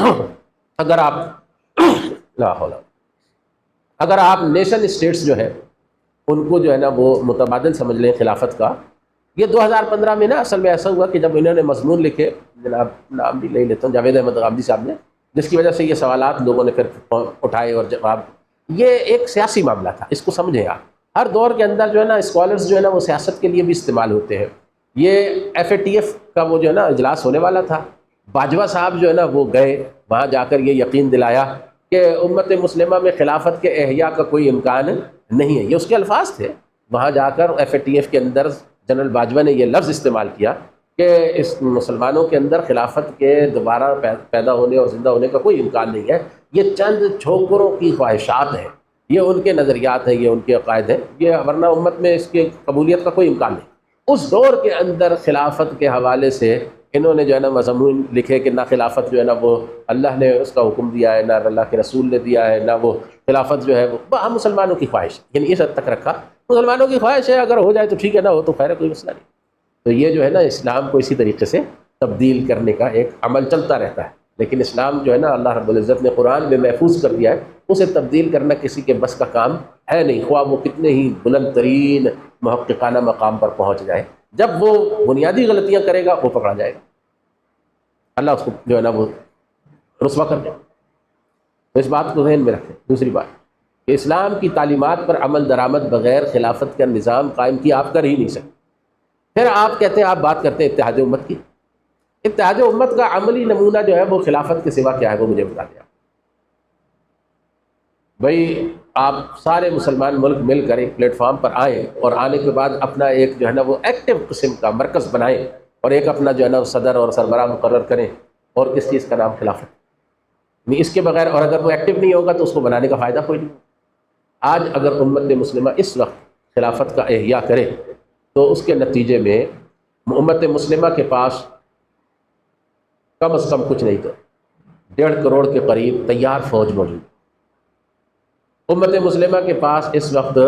اگر آپ لا حول، اگر آپ نیشن اسٹیٹس جو ہے ان کو جو ہے نا وہ متبادل سمجھ لیں خلافت کا، یہ 2015 میں نا اصل میں ایسا ہوا کہ جب انہوں نے مضمون لکھے، جناب نام بھی لے لیتا ہوں، جاوید احمد غامدی صاحب نے، جس کی وجہ سے یہ سوالات لوگوں نے پھر اٹھائے اور جواب، یہ ایک سیاسی معاملہ تھا، اس کو سمجھیں آپ۔ ہر دور کے اندر جو ہے نا اسکالرز جو ہے نا وہ سیاست کے لیے بھی استعمال ہوتے ہیں۔ یہ FATF کا وہ جو ہے نا اجلاس ہونے والا تھا، باجوہ صاحب جو ہے نا وہ گئے وہاں، جا کر یہ یقین دلایا کہ امت مسلمہ میں خلافت کے احیاء کا کوئی امکان نہیں ہے، یہ اس کے الفاظ تھے۔ وہاں جا کر FATF کے اندر جنرل باجوہ نے یہ لفظ استعمال کیا کہ اس مسلمانوں کے اندر خلافت کے دوبارہ پیدا ہونے اور زندہ ہونے کا کوئی امکان نہیں ہے، یہ چند چھوکروں کی خواہشات ہیں، یہ ان کے نظریات ہیں، یہ ان کے عقائد ہیں، یہ ورنہ امت میں اس کی قبولیت کا کوئی امکان نہیں۔ اس دور کے اندر خلافت کے حوالے سے انہوں نے جو ہے نا مضمون لکھے کہ نہ خلافت جو ہے نا وہ اللہ نے اس کا حکم دیا ہے، نہ اللہ کے رسول نے دیا ہے، نہ وہ خلافت جو ہے وہ ہم مسلمانوں کی خواہش، یعنی اس حد تک رکھا مسلمانوں کی خواہش ہے، اگر ہو جائے تو ٹھیک ہے، نہ ہو تو خیر ہے، کوئی مسئلہ نہیں۔ تو یہ جو ہے نا اسلام کو اسی طریقے سے تبدیل کرنے کا ایک عمل چلتا رہتا ہے، لیکن اسلام جو ہے نا اللہ رب العزت نے قرآن میں محفوظ کر دیا ہے، اسے تبدیل کرنا کسی کے بس کا کام ہے نہیں، خواہ وہ کتنے ہی بلند ترین محققانہ مقام پر پہنچ جائے، جب وہ بنیادی غلطیاں کرے گا وہ پکڑا جائے گا، اللہ اس کو جو ہے نا وہ رسوا کر دے۔ تو اس بات کو ذہن میں رکھیں۔ دوسری بات کہ اسلام کی تعلیمات پر عمل درآمد بغیر خلافت کا نظام قائم کیا آپ کر ہی نہیں سکتے۔ پھر آپ کہتے ہیں، آپ بات کرتے ہیں اتحاد امت کی، اتحاد امت کا عملی نمونہ جو ہے وہ خلافت کے سوا کیا ہے وہ مجھے بتا دیں۔ بھائی آپ سارے مسلمان ملک مل کر ایک پلیٹ فارم پر آئیں اور آنے کے بعد اپنا ایک جو ہے نا وہ ایکٹیو قسم کا مرکز بنائیں اور ایک اپنا جو ہے نا صدر اور سربراہ مقرر کریں، اور کس چیز کا نام خلافت، اس کے بغیر، اور اگر وہ ایکٹیو نہیں ہوگا تو اس کو بنانے کا فائدہ کوئی نہیں۔ آج اگر امت مسلمہ اس وقت خلافت کا احیاء کرے تو اس کے نتیجے میں امت مسلمہ کے پاس کم از کم کچھ نہیں تو 1.5 کروڑ کے قریب تیار فوج موجود ہے۔ امت مسلمہ کے پاس اس وقت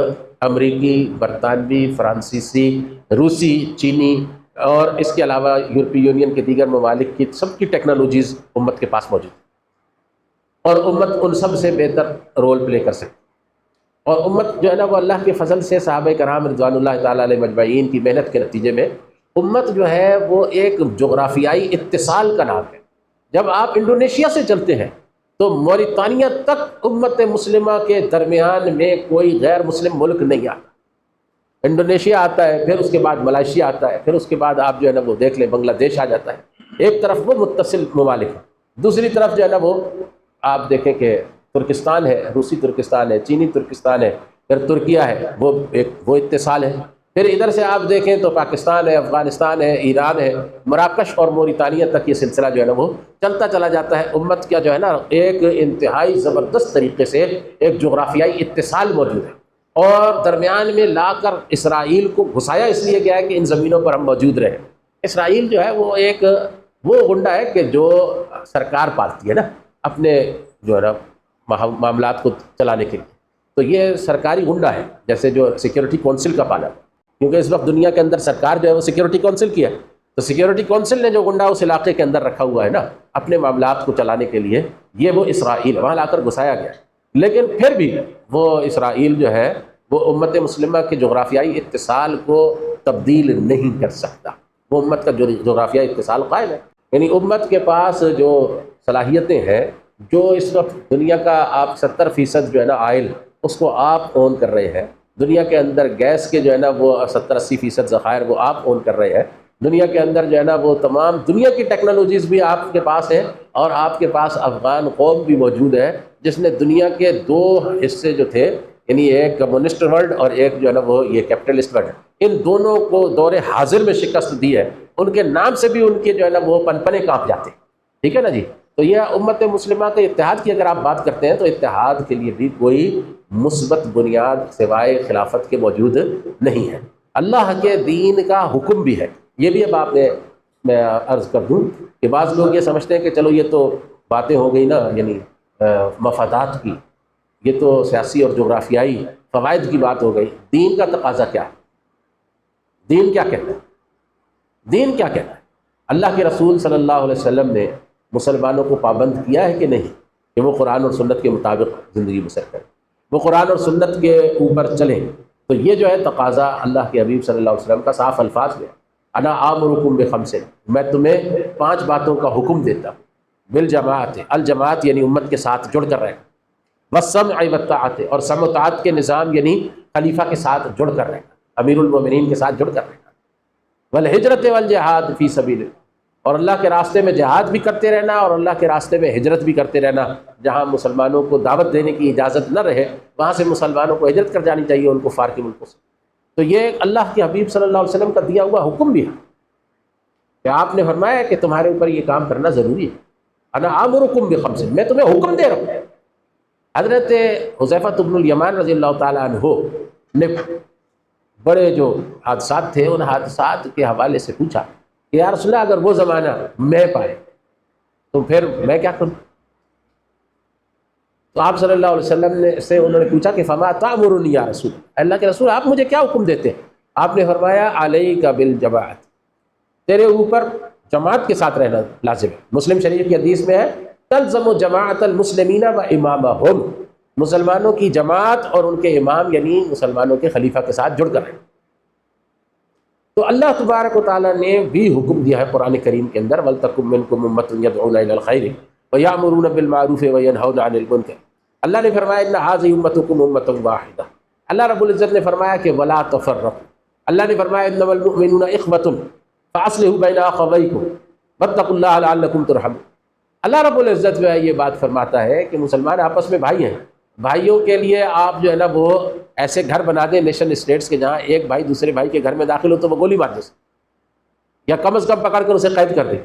امریکی، برطانوی، فرانسیسی، روسی، چینی اور اس کے علاوہ یورپی یونین کے دیگر ممالک کی سب کی ٹیکنالوجیز امت کے پاس موجود ہے، اور امت ان سب سے بہتر رول پلے کر سکتی۔ اور امت جو ہے نا وہ اللہ کے فضل سے صحابہ کرام رضوان اللہ تعالیٰ علیہ مجمعین کی محنت کے نتیجے میں امت جو ہے وہ ایک جغرافیائی اتصال کا نام ہے۔ جب آپ انڈونیشیا سے چلتے ہیں تو موریتانیہ تک امت مسلمہ کے درمیان میں کوئی غیر مسلم ملک نہیں آتا۔ انڈونیشیا آتا ہے، پھر اس کے بعد ملائیشیا آتا ہے، پھر اس کے بعد آپ جو ہے نا وہ دیکھ لیں بنگلہ دیش آ جاتا ہے۔ ایک طرف وہ متصل ممالک ہیں، دوسری طرف جو ہے نا وہ آپ دیکھیں کہ ترکستان ہے، روسی ترکستان ہے، چینی ترکستان ہے، پھر ترکیہ ہے، وہ اتصال ہے۔ پھر ادھر سے آپ دیکھیں تو پاکستان ہے، افغانستان ہے، ایران ہے، مراکش اور موریتانیہ تک یہ سلسلہ جو ہے نا وہ چلتا چلا جاتا ہے۔ امت کا جو ہے نا ایک انتہائی زبردست طریقے سے ایک جغرافیائی اتصال موجود ہے، اور درمیان میں لا کر اسرائیل کو گھسایا اس لیے گیا ہے کہ ان زمینوں پر ہم موجود رہیں۔ اسرائیل جو ہے وہ گنڈا ہے کہ جو سرکار پالتی ہے نا اپنے جو ہے نا معاملات کو چلانے کے لیے، تو یہ سرکاری گنڈا ہے، جیسے جو سیکیورٹی کونسل کا پالا، کیونکہ اس وقت دنیا کے اندر سرکار جو ہے وہ سیکیورٹی کونسل کی ہے، تو سیکیورٹی کونسل نے جو گنڈا اس علاقے کے اندر رکھا ہوا ہے نا اپنے معاملات کو چلانے کے لیے، یہ وہ اسرائیل وہاں لا کر گھسایا گیا۔ لیکن پھر بھی وہ اسرائیل جو ہے وہ امت مسلمہ کے جغرافیائی اتصال کو تبدیل نہیں کر سکتا، وہ امت کا جغرافیائی اتصال قائم ہے۔ یعنی امت کے پاس جو صلاحیتیں ہیں، جو اس وقت دنیا کا آپ 70% جو ہے نا آئل اس کو آپ اون کر رہے ہیں، دنیا کے اندر گیس کے جو ہے نا وہ 70-80% ذخائر وہ آپ اون کر رہے ہیں، دنیا کے اندر جو ہے نا وہ تمام دنیا کی ٹیکنالوجیز بھی آپ کے پاس ہیں، اور آپ کے پاس افغان قوم بھی موجود ہے جس نے دنیا کے 2 حصے جو تھے، یعنی ایک کمیونسٹ ورلڈ اور ایک جو ہے نا وہ یہ کیپٹلسٹ ورلڈ، ان دونوں کو دور حاضر میں شکست دی ہے۔ ان کے نام سے بھی ان کے جو ہے نا وہ پنپنے کانپ جاتے ہیں، ٹھیک ہے نا جی۔ تو یہ امت مسلمہ کے اتحاد کی اگر آپ بات کرتے ہیں تو اتحاد کے لیے بھی کوئی مثبت بنیاد سوائے خلافت کے موجود نہیں ہے۔ اللہ کے دین کا حکم بھی ہے، یہ بھی اب آپ نے میں عرض کر دوں کہ بعض لوگ یہ سمجھتے ہیں کہ چلو یہ تو باتیں ہو گئی نا، یعنی مفادات کی، یہ تو سیاسی اور جغرافیائی فوائد کی بات ہو گئی، دین کا تقاضا کیا ہے؟ دین کیا کہتا ہے؟ دین کیا کہتا ہے؟ اللہ کے رسول صلی اللہ علیہ وسلم نے مسلمانوں کو پابند کیا ہے کہ نہیں کہ وہ قرآن اور سنت کے مطابق زندگی بسر کریں، وہ قرآن اور سنت کے اوپر چلیں؟ تو یہ جو ہے تقاضا اللہ کے حبیب صلی اللہ علیہ وسلم کا صاف الفاظ میں، انا آمرکم بخمس، میں تمہیں 5 باتوں کا حکم دیتا ہوں، بالجماعت، الجماعت یعنی امت کے ساتھ جڑ کر رہنا، والسمع والطاعت، اور سمع و طاعت کے نظام یعنی خلیفہ کے ساتھ جڑ کر رہنا، امیر المومنین کے ساتھ جڑ کر رہنا، والہجرت والجہاد فی سبیل اللہ، اور اللہ کے راستے میں جہاد بھی کرتے رہنا اور اللہ کے راستے میں ہجرت بھی کرتے رہنا، جہاں مسلمانوں کو دعوت دینے کی اجازت نہ رہے وہاں سے مسلمانوں کو ہجرت کر جانی چاہیے ان کفار کے ملکوں سے۔ تو یہ اللہ کے حبیب صلی اللہ علیہ وسلم کا دیا ہوا حکم بھی ہے۔ کہ آپ نے فرمایا کہ تمہارے اوپر یہ کام کرنا ضروری ہے، انا آمرکم بخمس، میں تمہیں حکم دے رہا ہوں۔ حضرت حذیفہ بن الیمان رضی اللہ تعالیٰ عنہ نے بڑے جو حادثات تھے ان حادثات کے حوالے سے پوچھا کہ یا رسول اللہ اگر وہ زمانہ میں پائے تو پھر میں کیا کروں؟ تو آپ صلی اللہ علیہ وسلم نے سے انہوں نے پوچھا کہ فما تأمرنی یا رسول اللہ کے رسول، آپ مجھے کیا حکم دیتے ہیں؟ آپ نے فرمایا علیک بالجماعت، تیرے اوپر جماعت کے ساتھ رہنا لازم ہے۔ مسلم شریف کی حدیث میں ہے تلزم جماعت المسلمین و امامہم، مسلمانوں کی جماعت اور ان کے امام یعنی مسلمانوں کے خلیفہ کے ساتھ جڑ کر رہنا۔ تو اللہ تبارک و تعالیٰ نے بھی حکم دیا ہے قرآن کریم کے اندر وَلْتَكُن مِّنكُمْ أُمَّةٌ يَدْعُونَ إِلَى الْخَيْرِ وَيَأْمُرُونَ بِالْمَعْرُوفِ وَيَنْهَوْنَ عَنِ الْمُنكَرِ۔ اللہ نے فرمایا إِنَّ هَٰذِهِ أُمَّتُكُمْ أُمَّةٌ وَاحِدَةٌ۔ اللہ رب العزت نے فرمایا کہ وَلَا تَفَرَّقُوا، اللہ نے فرمایا إِنَّمَا الْمُؤْمِنُونَ إِخْوَةٌ فَأَصْلِحُوا بَيْنَ أَخَوَيْكُمْ وَاتَّقُوا اللَّهَ لَعَلَّكُمْ تُرْحَمُونَ۔ اللہ رب العزت جو ہے یہ بات فرماتا ہے کہ مسلمان آپس میں بھائی ہیں، بھائیوں کے لیے آپ جو ہے نا وہ ایسے گھر بنا دیں نیشن اسٹیٹس کے جہاں ایک بھائی دوسرے بھائی کے گھر میں داخل ہو تو وہ گولی مار دے سکتے، یا کم از کم پکڑ کر اسے قید کر دیں،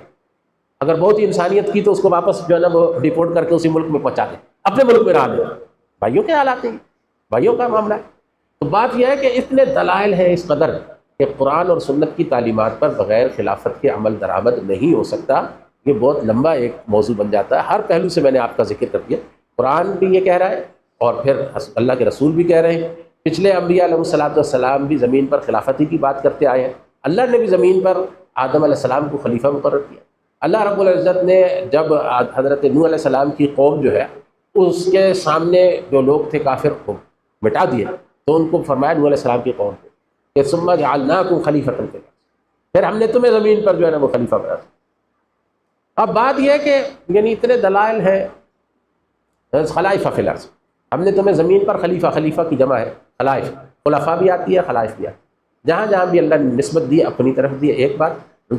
اگر بہت ہی انسانیت کی تو اس کو واپس جو ہے نا وہ ڈیپورٹ کر کے اسی ملک میں پہنچا دیں، اپنے ملک میں رہا دیں۔ بھائیوں کے حالات ہیں، بھائیوں کا معاملہ ہے۔ تو بات یہ ہے کہ اتنے دلائل ہیں اس قدر کہ قرآن اور سنت کی تعلیمات پر بغیر خلافت کے عمل درآمد نہیں ہو سکتا۔ یہ بہت لمبا ایک موضوع بن جاتا ہے، ہر پہلو سے میں نے آپ کا ذکر کر دیا۔ قرآن بھی یہ کہہ رہا ہے اور پھر اللہ کے رسول بھی کہہ رہے ہیں، پچھلے انبیاء علیہ الصلوۃ والسلام بھی زمین پر خلافتی کی بات کرتے آئے ہیں، اللہ نے بھی زمین پر آدم علیہ السلام کو خلیفہ مقرر کیا۔ اللہ رب العزت نے جب حضرت نوح علیہ السلام کی قوم جو ہے اس کے سامنے جو لوگ تھے کافر کو مٹا دیے تو ان کو فرمایا نوح علیہ السلام کی قوم کو کہ ثم جعلناکم خلیفۃ فی الارض، پھر ہم نے تمہیں زمین پر جو ہے نا وہ خلیفہ بنا دیا۔ اب بات یہ ہے کہ یعنی اتنے دلائل ہیں خلائف فی الارض، ہم نے تمہیں زمین پر خلیفہ کی جمع ہے خلائف، خلفاء بھی آتی ہے خلائف بھی آتی ہے، جہاں جہاں بھی اللہ نے نسبت دی اپنی طرف دی ایک بات،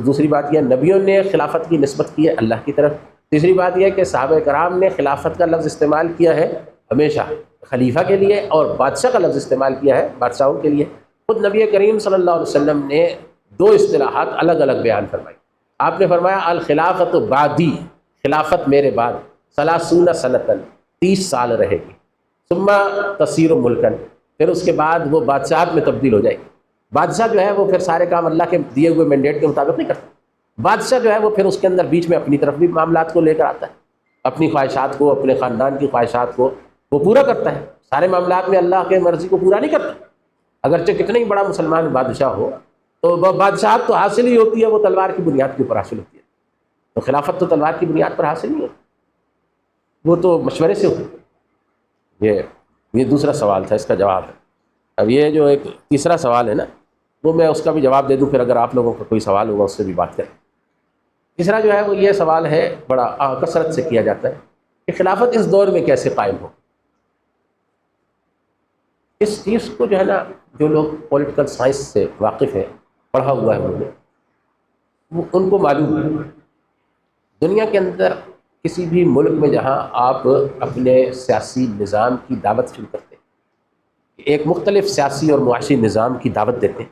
دوسری بات یہ نبیوں نے خلافت کی نسبت کی ہے اللہ کی طرف، تیسری بات یہ کہ صحابہ کرام نے خلافت کا لفظ استعمال کیا ہے ہمیشہ خلیفہ کے لیے، اور بادشاہ کا لفظ استعمال کیا ہے بادشاہوں کے لیے۔ خود نبی کریم صلی اللہ علیہ وسلم نے دو اصطلاحات الگ الگ بیان فرمائی۔ آپ نے فرمایا الخلافت بعدی، خلافت میرے بعد 30 سنتاً 30 سال رہے گی، ثم تصیر ملکن، پھر اس کے بعد وہ بادشاہت میں تبدیل ہو جائے گی۔ بادشاہ جو ہے وہ پھر سارے کام اللہ کے دیے ہوئے مینڈیٹ کے مطابق نہیں کرتا، بادشاہ جو ہے وہ پھر اس کے اندر بیچ میں اپنی طرف بھی معاملات کو لے کر آتا ہے، اپنی خواہشات کو، اپنے خاندان کی خواہشات کو وہ پورا کرتا ہے، سارے معاملات میں اللہ کے مرضی کو پورا نہیں کرتا، اگرچہ کتنا ہی بڑا مسلمان بادشاہ ہو تو بادشاہت تو حاصل ہی ہوتی ہے، وہ تلوار کی بنیاد کے اوپر حاصل ہوتی ہے، تو خلافت تو تلوار کی بنیاد پر حاصل نہیں ہوتی، وہ تو مشورے سے ہوتی ہے۔ یہ دوسرا سوال تھا، اس کا جواب ہے۔ اب یہ جو ایک تیسرا سوال ہے نا وہ میں اس کا بھی جواب دے دوں، پھر اگر آپ لوگوں کا کوئی سوال ہوگا اس سے بھی بات کریں۔ تیسرا جو ہے وہ یہ سوال ہے، بڑا کثرت سے کیا جاتا ہے کہ خلافت اس دور میں کیسے قائم ہو۔ اس چیز کو جو ہے نا جو لوگ پولیٹیکل سائنس سے واقف ہیں، پڑھا ہوا ہے انہوں نے، وہ ان کو معلوم ہے دنیا کے اندر کسی بھی ملک میں جہاں آپ اپنے سیاسی نظام کی دعوت شروع کرتے ہیں، ایک مختلف سیاسی اور معاشی نظام کی دعوت دیتے ہیں،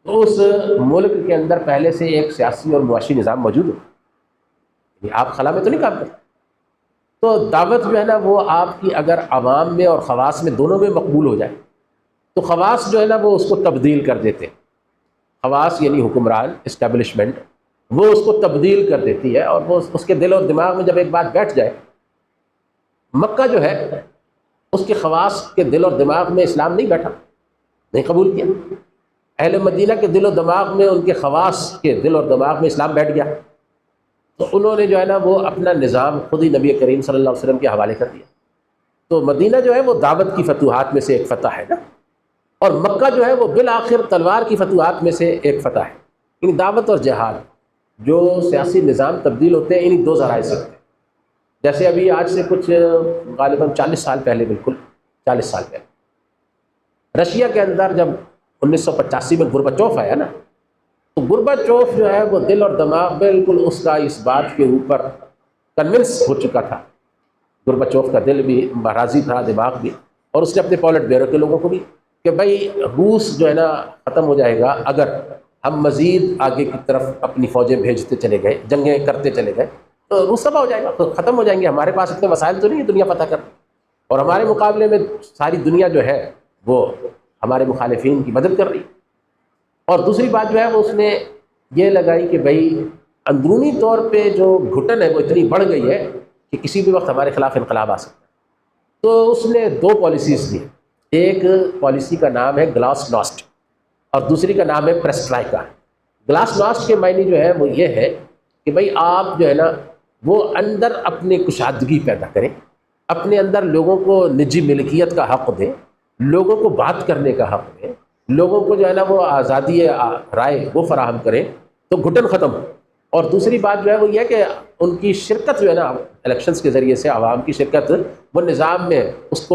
تو اس ملک کے اندر پہلے سے ایک سیاسی اور معاشی نظام موجود ہو، آپ خلا میں تو نہیں کام کرتے، تو دعوت جو ہے نا وہ آپ کی اگر عوام میں اور خواص میں دونوں میں مقبول ہو جائے تو خواص جو ہے نا وہ اس کو تبدیل کر دیتے ہیں، خواص یعنی حکمران اسٹیبلشمنٹ، وہ اس کو تبدیل کر دیتی ہے، اور وہ اس کے دل اور دماغ میں جب ایک بات بیٹھ جائے، مکہ جو ہے اس کے خواص کے دل اور دماغ میں اسلام نہیں بیٹھا، نہیں قبول کیا، اہل مدینہ کے دل و دماغ میں ان کے خواص کے دل اور دماغ میں اسلام بیٹھ گیا، تو انہوں نے جو ہے نا وہ اپنا نظام خود ہی نبی کریم صلی اللہ علیہ وسلم کے حوالے کر دیا۔ تو مدینہ جو ہے وہ دعوت کی فتوحات میں سے ایک فتح ہے نا، اور مکہ جو ہے وہ بالآخر تلوار کی فتوحات میں سے ایک فتح ہے۔ یعنی دعوت اور جہاد جو سیاسی نظام تبدیل ہوتے ہیں انہی دو ذرائع سے ہوتے ہیں۔ جیسے ابھی آج سے کچھ غالباً 40 سال پہلے، بالکل 40 سال پہلے رشیا کے اندر جب 1985 میں گورباچوف آیا نا، تو گورباچوف جو ہے وہ دل اور دماغ بالکل اس کا اس بات کے اوپر کنونس ہو چکا تھا، گورباچوف کا دل بھی راضی تھا، دماغ بھی، اور اس نے اپنے پالٹ بیورو کے لوگوں کو بھی، کہ بھائی روس جو ہے نا ختم ہو جائے گا اگر ہم مزید آگے کی طرف اپنی فوجیں بھیجتے چلے گئے، جنگیں کرتے چلے گئے، تو وہ سب ہو جائے گا، تو ختم ہو جائیں گے. ہمارے پاس اتنے وسائل تو نہیں ہے دنیا فتح کر، اور ہمارے مقابلے میں ساری دنیا جو ہے وہ ہمارے مخالفین کی مدد کر رہی ہے. اور دوسری بات جو ہے وہ اس نے یہ لگائی کہ بھائی اندرونی طور پہ جو گھٹن ہے وہ اتنی بڑھ گئی ہے کہ کسی بھی وقت ہمارے خلاف انقلاب آ سکتا ہے. تو اس نے دو پالیسیز دی. ایک پالیسی کا نام ہے گلاس ناسٹ اور دوسری کا نام ہے پریسٹرائکا. گلاس ناسٹ کے معنی جو ہے وہ یہ ہے کہ بھائی آپ جو ہے نا وہ اندر اپنے کشادگی پیدا کریں، اپنے اندر لوگوں کو نجی ملکیت کا حق دیں، لوگوں کو بات کرنے کا حق دیں، لوگوں کو جو ہے نا وہ آزادی رائے وہ فراہم کریں تو گھٹن ختم ہو. اور دوسری بات جو ہے وہ یہ ہے کہ ان کی شرکت جو ہے نا الیکشنز کے ذریعے سے عوام کی شرکت وہ نظام میں اس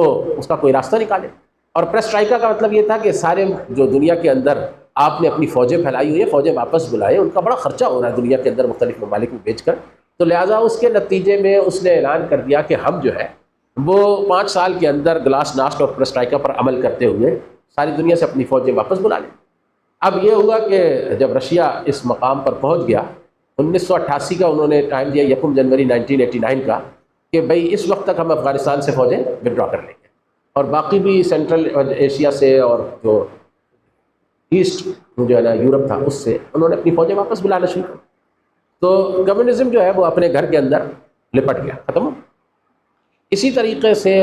کا کوئی راستہ نکالے. اور پریس اسٹرائکا کا مطلب یہ تھا کہ سارے جو دنیا کے اندر آپ نے اپنی فوجیں پھیلائی ہوئی ہیں فوجیں واپس بلائیں، ان کا بڑا خرچہ ہو رہا ہے دنیا کے اندر مختلف ممالک میں بیچ کر. تو لہٰذا اس کے نتیجے میں اس نے اعلان کر دیا کہ ہم جو ہے وہ 5 سال کے اندر گلاس ناسٹ اور پریس اسٹرائکا پر عمل کرتے ہوئے ساری دنیا سے اپنی فوجیں واپس بلا لیں. اب یہ ہوا کہ جب رشیا اس مقام پر پہنچ گیا 1988 کا انہوں نے ٹائم دیا 1 جنوری 1989 کا کہ بھئی اس وقت تک ہم افغانستان سے فوجیں ودرا کر لیں گے، اور باقی بھی سینٹرل ایشیا سے اور جو ایسٹ جو ہے نا یورپ تھا اس سے انہوں نے اپنی فوجیں واپس بلانا شروع کر. تو کمیونزم جو ہے وہ اپنے گھر کے اندر لپٹ گیا، ختم ہو. اسی طریقے سے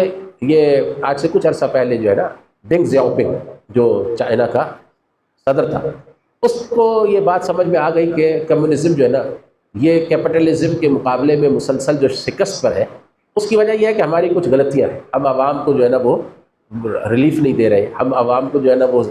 یہ آج سے کچھ عرصہ پہلے جو ہے نا ڈینگ زیاؤپنگ جو چائنا کا صدر تھا، اس کو یہ بات سمجھ میں آ گئی کہ کمیونزم جو ہے نا یہ کیپٹلزم کے مقابلے میں مسلسل جو شکست پر ہے اس کی وجہ یہ ہے کہ ہماری کچھ غلطیاں ہیں. ہم عوام کو جو ہے نا وہ ریلیف نہیں دے رہے، ہم عوام کو جو ہے نا وہ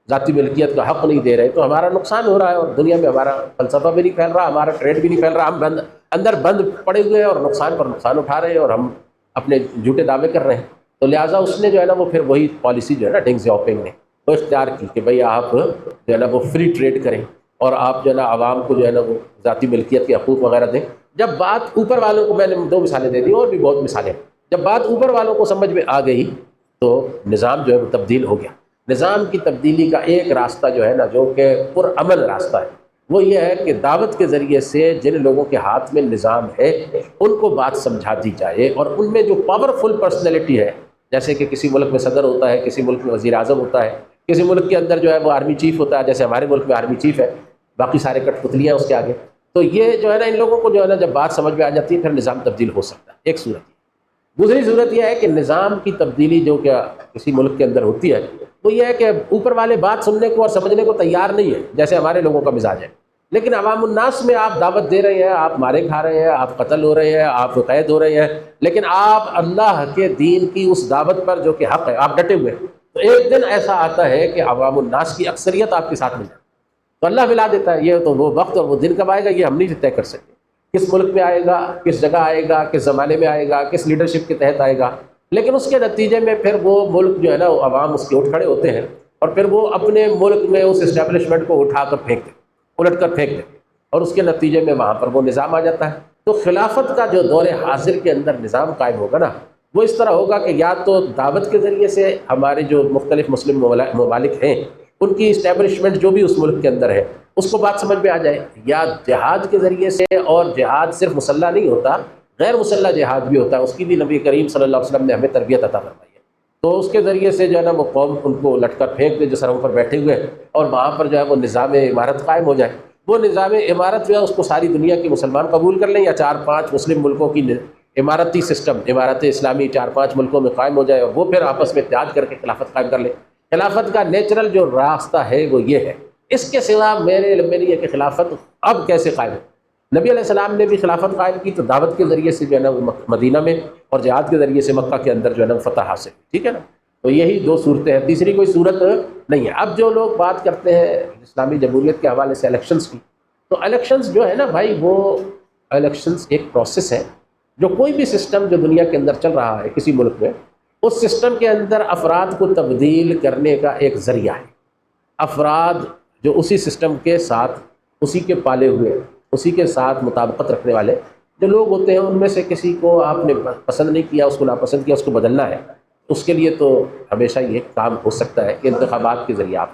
ذاتی ملکیت کا حق نہیں دے رہے، تو ہمارا نقصان ہو رہا ہے اور دنیا میں ہمارا فلسفہ بھی نہیں پھیل رہا، ہمارا ٹریڈ بھی نہیں پھیل رہا، ہم اندر بند پڑے ہوئے ہیں اور نقصان پر نقصان اٹھا رہے ہیں اور ہم اپنے جھوٹے دعوے کر رہے ہیں. تو لہٰذا اس نے جو ہے نا وہ پھر وہی پالیسی جو ہے نا ڈینگ زیاؤپنگ نے وہ اختیار کی کہ بھئی آپ جو ہے نا وہ فری ٹریڈ کریں اور آپ جو ہے نا عوام کو جو ہے نا وہ ذاتی ملکیت کے حقوق وغیرہ دیں. جب بات اوپر والوں کو، میں نے 2 مثالیں دے دی اور بھی بہت مثالیں، جب بات اوپر والوں کو سمجھ میں آ گئی تو نظام جو ہے وہ تبدیل ہو گیا. نظام کی تبدیلی کا ایک راستہ جو ہے نا جو کہ پرامن راستہ ہے وہ یہ ہے کہ دعوت کے ذریعے سے جن لوگوں کے ہاتھ میں نظام ہے ان کو بات سمجھا دی جائے، اور ان میں جو پاورفل پرسنالٹی ہے، جیسے کہ کسی ملک میں صدر ہوتا ہے، کسی ملک میں وزیر اعظم ہوتا ہے، کسی ملک کے اندر جو ہے وہ آرمی چیف ہوتا ہے، جیسے ہمارے ملک میں آرمی چیف ہے، باقی سارے کٹ پتلیاں اس کے آگے. تو یہ جو ہے نا ان لوگوں کو جو ہے نا جب بات سمجھ میں آ جاتی ہے پھر نظام تبدیل ہو سکتا ہے. ایک صورت. دوسری صورت یہ ہے کہ نظام کی تبدیلی جو کہ کسی ملک کے اندر ہوتی ہے وہ یہ ہے کہ اوپر والے بات سننے کو اور سمجھنے کو تیار نہیں ہے، جیسے ہمارے لوگوں کا مزاج ہے، لیکن عوام الناس میں آپ دعوت دے رہے ہیں، آپ مارے کھا رہے ہیں، آپ قتل ہو رہے ہیں، آپ قید ہو رہے ہیں، لیکن آپ اللہ کے دین کی اس دعوت پر جو کہ حق ہے آپ ڈٹے ہوئے ہیں. تو ایک دن ایسا آتا ہے کہ عوام الناس کی اکثریت آپ کے ساتھ مل جائے تو اللہ ملا دیتا ہے. یہ تو وہ وقت اور وہ دن کب آئے گا یہ ہم نہیں طے کر سکتے، کس ملک میں آئے گا، کس جگہ آئے گا، کس زمانے میں آئے گا، کس لیڈرشپ کے تحت آئے گا، لیکن اس کے نتیجے میں پھر وہ ملک جو ہے نا وہ عوام اس کے اٹھ کھڑے ہوتے ہیں اور پھر وہ اپنے ملک میں اس اسٹیبلشمنٹ کو اٹھا کر پھینک دیں، الٹ کر پھینک دیں، اور اس کے نتیجے میں وہاں پر وہ نظام آ جاتا ہے. تو خلافت کا جو دور حاضر کے اندر نظام قائم ہوگا نا وہ اس طرح ہوگا کہ یا تو دعوت کے ذریعے سے ہمارے جو مختلف مسلم ممالک ہیں ان کی اسٹیبلشمنٹ جو بھی اس ملک کے اندر ہے اس کو بات سمجھ میں آ جائے، یا جہاد کے ذریعے سے. اور جہاد صرف مسلح نہیں ہوتا، غیر مسلح جہاد بھی ہوتا ہے، اس کی بھی نبی کریم صلی اللہ علیہ وسلم نے ہمیں تربیت عطا فرمائی ہے. تو اس کے ذریعے سے جو ہے نا وہ قوم ان کو لٹ کر پھینک دے جو سروں پر بیٹھے ہوئے ہیں، اور وہاں پر جو ہے وہ نظام امارت قائم ہو جائے. وہ نظام امارت جو ہے اس کو ساری دنیا کے مسلمان قبول کر لیں، یا 4-5 مسلم ملکوں کی امارتی سسٹم، امارت اسلامی 4-5 ملکوں میں قائم ہو جائے اور وہ پھر آپس میں اتحاد کر کے خلافت قائم کر لیں. خلافت کا نیچرل جو راستہ ہے وہ یہ ہے. اس کے سوا میرے علم میں نہیں ہے کہ خلافت اب کیسے قائم ہے. نبی علیہ السلام نے بھی خلافت قائم کی تو دعوت کے ذریعے سے جو ہے نا وہ مدینہ میں، اور جہاد کے ذریعے سے مکہ کے اندر جو ہے نا فتح حاصل، ٹھیک ہے نا. تو یہی 2 صورتیں ہیں، تیسری کوئی صورت نہیں ہے. اب جو لوگ بات کرتے ہیں اسلامی جمہوریت کے حوالے سے الیکشنز کی، تو الیکشنز جو ہے نا بھائی وہ الیکشنز ایک پروسیس ہے. جو کوئی بھی سسٹم جو دنیا کے اندر چل رہا ہے کسی ملک میں، اس سسٹم کے اندر افراد کو تبدیل کرنے کا ایک ذریعہ ہے. افراد جو اسی سسٹم کے ساتھ، اسی کے پالے ہوئے، اسی کے ساتھ مطابقت رکھنے والے جو لوگ ہوتے ہیں، ان میں سے کسی کو آپ نے پسند نہیں کیا، اس کو ناپسند کیا، اس کو بدلنا ہے. اس کے لیے تو ہمیشہ یہ کام ہو سکتا ہے کہ انتخابات کے ذریعے آپ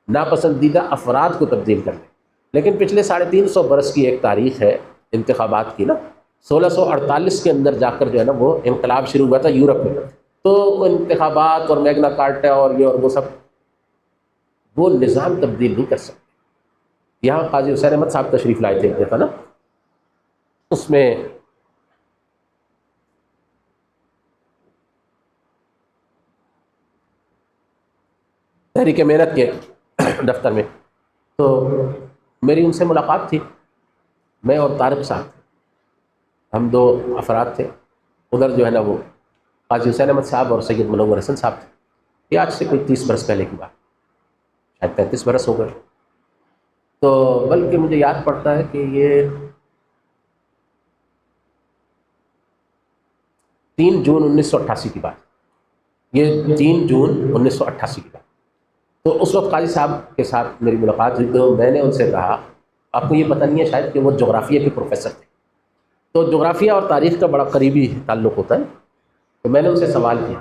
ناپسندیدہ افراد کو تبدیل کر دیں۔ لیکن پچھلے 350 برس کی ایک تاریخ ہے انتخابات کی نا، 1648 کے اندر جا کر جو ہے نا وہ انقلاب شروع ہوا تھا یورپ میں، تو وہ انتخابات اور میگنا کارٹا اور یہ اور وہ سب، وہ نظام تبدیل نہیں کر سکتے۔ یہاں قاضی حسین احمد صاحب تشریف لائے تھے ایک دفعہ نا، اس میں تحریک محنت کے دفتر میں، تو میری ان سے ملاقات تھی، میں اور طارق صاحب، ہم 2 افراد تھے۔ ادھر جو ہے نا وہ قاضی حسین احمد صاحب اور سید منور حسن صاحب تھے۔ یہ آج سے کوئی 30 برس پہلے کی بات، شاید 35 برس ہو گئے۔ تو بلکہ مجھے یاد پڑتا ہے کہ یہ 3 جون 1988 کی بات، یہ 3 جون 1988 کی بات۔ تو اس وقت قاضی صاحب کے ساتھ میری ملاقات ہوئی، تو میں نے ان سے کہا، آپ کو یہ پتہ نہیں ہے شاید کہ وہ جغرافیہ کے پروفیسر تھے، تو جغرافیہ اور تاریخ کا بڑا قریبی تعلق ہوتا ہے۔ تو میں نے ان سے سوال کیا،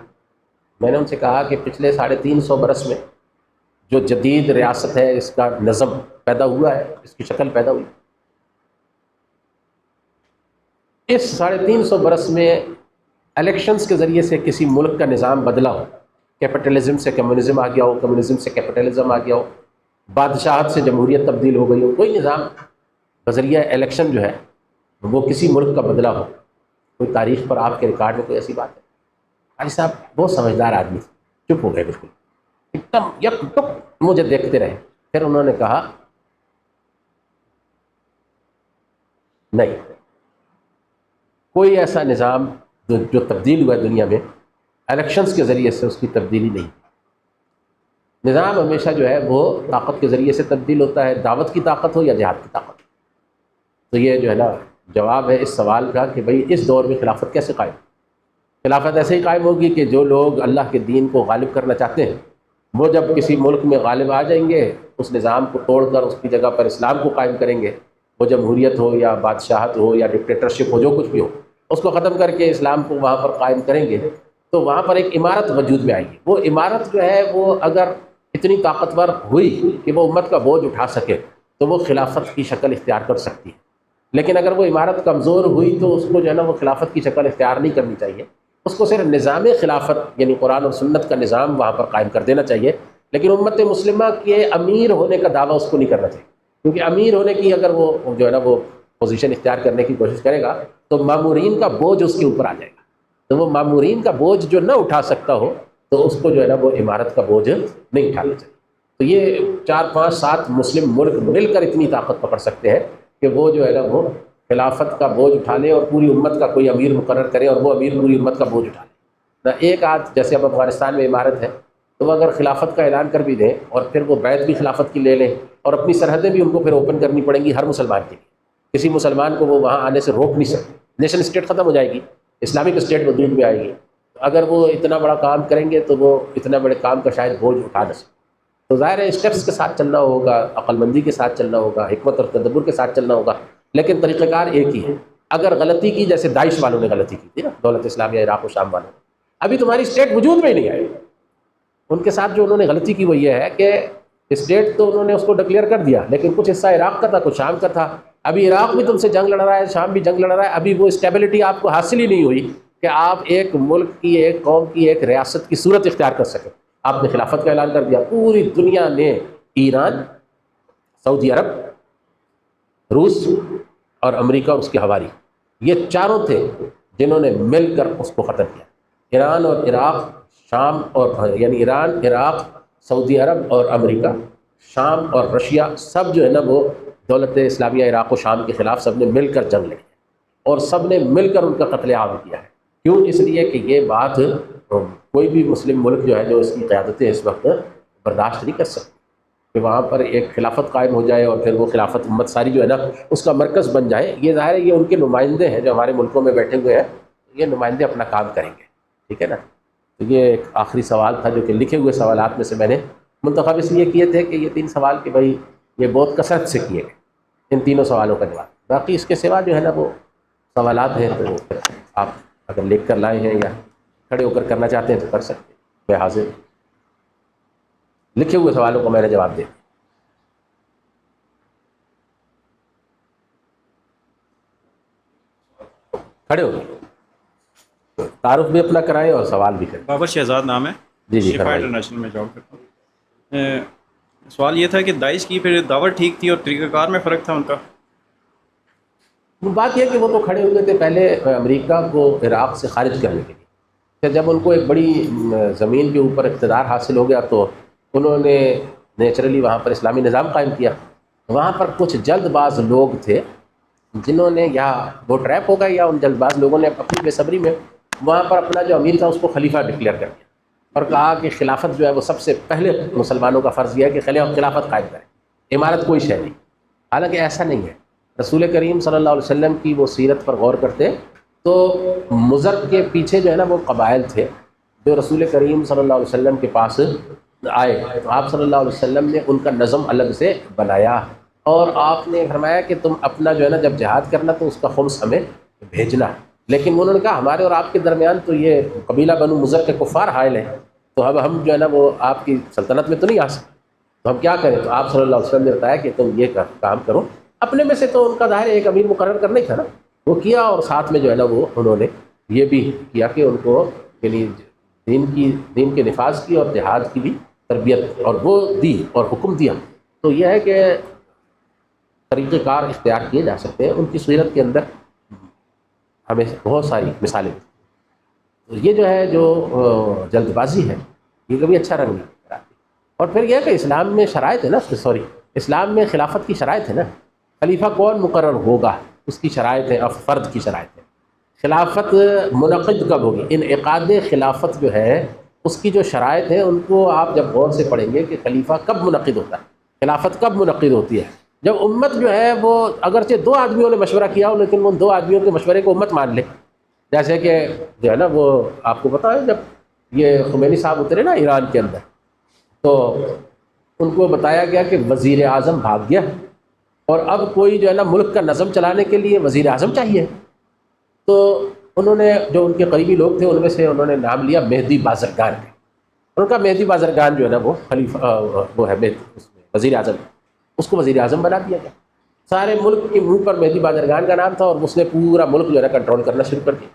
میں نے ان سے کہا کہ پچھلے 350 برس میں جو جدید ریاست ہے، اس کا نظم پیدا ہوا ہے، اس کی شکل پیدا ہوئی، اس 350 برس میں الیکشنز کے ذریعے سے کسی ملک کا نظام بدلا ہو، کیپٹلزم سے کمیونزم آ گیا ہو، کمیونزم سے کیپٹلزم آ گیا ہو، بادشاہت سے جمہوریت تبدیل ہو گئی ہو، کوئی نظام بذریعہ الیکشن جو ہے وہ کسی ملک کا بدلا ہو، کوئی تاریخ پر آپ کے ریکارڈ میں کوئی ایسی بات ہے؟ حاجی صاحب بہت سمجھدار آدمی تھے، چپ ہو گئے بالکل، ایک دم یک ٹک مجھے دیکھتے رہے۔ پھر انہوں نے کہا، نہیں، کوئی ایسا نظام جو تبدیل ہوا ہے دنیا میں الیکشنز کے ذریعے سے، اس کی تبدیلی نہیں۔ نظام ہمیشہ جو ہے وہ طاقت کے ذریعے سے تبدیل ہوتا ہے، دعوت کی طاقت ہو یا جہاد کی طاقت۔ تو یہ جو ہے نا جواب ہے اس سوال کا کہ بھئی اس دور میں خلافت کیسے قائم؟ خلافت ایسے ہی قائم ہوگی کہ جو لوگ اللہ کے دین کو غالب کرنا چاہتے ہیں، وہ جب کسی ملک میں غالب آ جائیں گے، اس نظام کو توڑ کر اس کی جگہ پر اسلام کو قائم کریں گے، وہ جمہوریت ہو یا بادشاہت ہو یا ڈکٹیٹرشپ ہو، جو کچھ بھی ہو، اس کو ختم کر کے اسلام کو وہاں پر قائم کریں گے، تو وہاں پر ایک عمارت وجود میں آئے گی۔ وہ عمارت جو ہے وہ اگر اتنی طاقتور ہوئی کہ وہ امت کا بوجھ اٹھا سکے تو وہ خلافت کی شکل اختیار کر سکتی ہے۔ لیکن اگر وہ عمارت کمزور ہوئی تو اس کو جو ہے نا وہ خلافت کی شکل اختیار نہیں کرنی چاہیے، اس کو صرف نظام خلافت یعنی قرآن اور سنت کا نظام وہاں پر قائم کر دینا چاہیے۔ لیکن امت مسلمہ کے امیر ہونے کا دعویٰ اس کو نہیں کرنا چاہیے، کیونکہ امیر ہونے کی اگر وہ جو ہے نا وہ پوزیشن اختیار کرنے کی کوشش کرے گا تو مامورین کا بوجھ اس کے اوپر آ جائے گا، تو وہ مامورین کا بوجھ جو نہ اٹھا سکتا ہو تو اس کو جو ہے نا وہ عمارت کا بوجھ نہیں اٹھانا چاہیے۔ تو یہ 4 5 7 مسلم ملک مل کر اتنی طاقت پکڑ سکتے ہیں کہ وہ جو ہے نا وہ خلافت کا بوجھ اٹھا لے اور پوری امت کا کوئی امیر مقرر کرے اور وہ امیر پوری امت کا بوجھ اٹھا لے۔ نہ ایک آدھ جیسے اب افغانستان میں عمارت ہے تو وہ اگر خلافت کا اعلان کر بھی دیں اور پھر وہ بیعت بھی خلافت کی لے لیں اور اپنی سرحدیں بھی ان کو پھر اوپن کرنی پڑیں گی ہر مسلمان کے لیے، کسی مسلمان کو وہ وہاں آنے سے روک نہیں سکتے، نیشن اسٹیٹ ختم ہو جائے گی، اسلامک اسٹیٹ وجود میں آئے گی۔ اگر وہ اتنا بڑا کام کریں گے تو وہ اتنا بڑے کام کا شاید بوجھ اٹھا نہ سکیں۔ تو ظاہر ہے اسٹیپس کے ساتھ چلنا ہوگا، عقل مندی کے ساتھ چلنا ہوگا، حکمت اور تدبر کے ساتھ چلنا ہوگا، لیکن طریقہ کار ایک ہی ہے۔ اگر غلطی کی جیسے داعش والوں نے غلطی کی تھی نا، دولت اسلامیہ عراق و شام والوں نے، ابھی تمہاری اسٹیٹ وجود میں ہی نہیں آئی، ان کے ساتھ جو انہوں نے غلطی کی وہ یہ ہے کہ اسٹیٹ تو انہوں نے اس کو ڈکلیئر کر دیا لیکن کچھ حصہ عراق کا تھا، کچھ شام کا تھا، ابھی عراق بھی تم سے جنگ لڑ رہا ہے، شام بھی جنگ لڑ رہا ہے، ابھی وہ اسٹیبلٹی آپ کو حاصل ہی نہیں ہوئی کہ آپ ایک ملک کی، ایک قوم کی، ایک ریاست کی صورت اختیار کر سکیں۔ آپ نے خلافت کا اعلان کر دیا، پوری دنیا نے، ایران، سعودی عرب، روس اور امریکہ اور اس کے حواری، یہ چاروں تھے جنہوں نے مل کر اس کو ختم کیا۔ ایران اور عراق، شام اور یعنی ایران، عراق، سعودی عرب اور امریکہ، شام اور رشیا، سب جو ہے نا وہ دولت اسلامیہ عراق و شام کے خلاف سب نے مل کر جنگ لڑی اور سب نے مل کر ان کا قتل عام کیا ہے۔ کیوں؟ اس لیے کہ یہ بات کوئی بھی مسلم ملک جو ہے جو اس کی قیادتیں اس وقت برداشت نہیں کر سکتی کہ وہاں پر ایک خلافت قائم ہو جائے اور پھر وہ خلافت امت ساری جو ہے نا اس کا مرکز بن جائے۔ یہ ظاہر ہے یہ ان کے نمائندے ہیں جو ہمارے ملکوں میں بیٹھے ہوئے ہیں، یہ نمائندے اپنا کام کریں گے، ٹھیک ہے نا۔ تو یہ ایک آخری سوال تھا جو کہ لکھے ہوئے سوالات میں سے میں نے منتخب اس لیے کیے تھے کہ یہ 3 سوال کہ بھائی یہ بہت کثرت سے کیے گئے، ان تینوں سوالوں کا جواب۔ باقی اس کے سوا جو ہے نا وہ سوالات ہیں تو آپ اگر لکھ کر لائے ہیں یا کھڑے ہو کر کرنا چاہتے ہیں تو کر سکتے ہیں، میں حاضر۔ لکھے ہوئے سوالوں کو میں نے جواب دے دیا. کھڑے ہو گئے، تعارف بھی اپنا کرائیں اور سوال بھی کریں. بابر شہزاد نام ہے. جی جی شفا فرمائیے. انٹرنیشنل میں جاب کرتا ہوں. سوال یہ تھا کہ داعش کی پھر دعوت ٹھیک تھی اور طریقہ کار میں فرق تھا ان کا؟ بات یہ ہے کہ وہ تو کھڑے ہوئے تھے پہلے امریکہ کو عراق سے خارج کرنے کے لیے. پھر جب ان کو ایک بڑی زمین کے اوپر اقتدار حاصل ہو گیا تو انہوں نے نیچرلی وہاں پر اسلامی نظام قائم کیا. وہاں پر کچھ جلد باز لوگ تھے جنہوں نے یا وہ ٹریپ ہو گئے یا ان جلد باز لوگوں نے اپنی بے صبری میں وہاں پر اپنا جو امیر تھا اس کو خلیفہ ڈکلیئر کر دیا اور کہا کہ خلافت جو ہے وہ سب سے پہلے مسلمانوں کا فرض یہ ہے کہ خلافت قائم کریں، عمارت کوئی شے نہیں. حالانکہ ایسا نہیں ہے. رسول کریم صلی اللہ علیہ وسلم کی وہ سیرت پر غور کرتے تو مضر کے پیچھے جو ہے نا وہ قبائل تھے جو رسول کریم صلی اللہ علیہ وسلم کے پاس آئے. تو آپ صلی اللہ علیہ وسلم نے ان کا نظم الگ سے بنایا اور آپ نے فرمایا کہ تم اپنا جو ہے نا جب جہاد کرنا تو اس کا خمس ہمیں بھیجنا. لیکن انہوں نے کہا ہمارے اور آپ کے درمیان تو یہ قبیلہ بنو مضر کے کفار حائل ہیں، تو اب ہم جو ہے نا وہ آپ کی سلطنت میں تو نہیں آ سکتے، تو ہم کیا کریں؟ تو آپ صلی اللہ علیہ وسلم نے بتایا کہ تم یہ کام کرو. اپنے میں سے تو ان کا ظاہر ایک امیر مقرر کرنا ہی تھا نا، وہ کیا اور ساتھ میں جو ہے نا وہ انہوں نے یہ بھی کیا کہ ان کو یعنی دین کے نفاذ کی اور جہاد کی بھی تربیت اور وہ دی اور حکم دیا. تو یہ ہے کہ طریقہ کار اختیار کیے جا سکتے ہیں. ان کی سیرت کے اندر ہمیں بہت ساری مثالیں. تو یہ جو ہے جو جلد بازی ہے یہ کبھی اچھا رنگ نہیں کراتی. اور پھر یہ ہے کہ اسلام میں شرائط ہے نا، اسلام میں خلافت کی شرائط ہے نا. خلیفہ کون مقرر ہوگا اس کی شرائط ہے، فرد کی شرائط ہے. خلافت منعقد کب ہوگی؟ انعقاد خلافت جو ہے اس کی جو شرائط ہیں ان کو آپ جب غور سے پڑھیں گے کہ خلیفہ کب منعقد ہوتا ہے، خلافت کب منعقد ہوتی ہے. جب امت جو ہے وہ اگرچہ دو آدمیوں نے مشورہ کیا ہو لیکن وہ دو آدمیوں کے مشورے کو امت مان لے. جیسے کہ جو ہے نا وہ آپ کو پتہ ہے جب یہ خمینی صاحب اترے نا ایران کے اندر تو ان کو بتایا گیا کہ وزیر اعظم بھاگ گیا اور اب کوئی جو ہے نا ملک کا نظم چلانے کے لیے وزیر اعظم چاہیے. تو انہوں نے جو ان کے قریبی لوگ تھے ان میں سے انہوں نے نام لیا مہدی بازرگان کا. ان کا مہدی بازرگان جو ہے نا وہ خلیفہ وہ ہے وزیر اعظم، اس کو وزیر اعظم بنا دیا گیا. سارے ملک کے منہ پر مہدی بازرگان کا نام تھا اور اس نے پورا ملک جو ہے نا کنٹرول کرنا شروع کر دیا.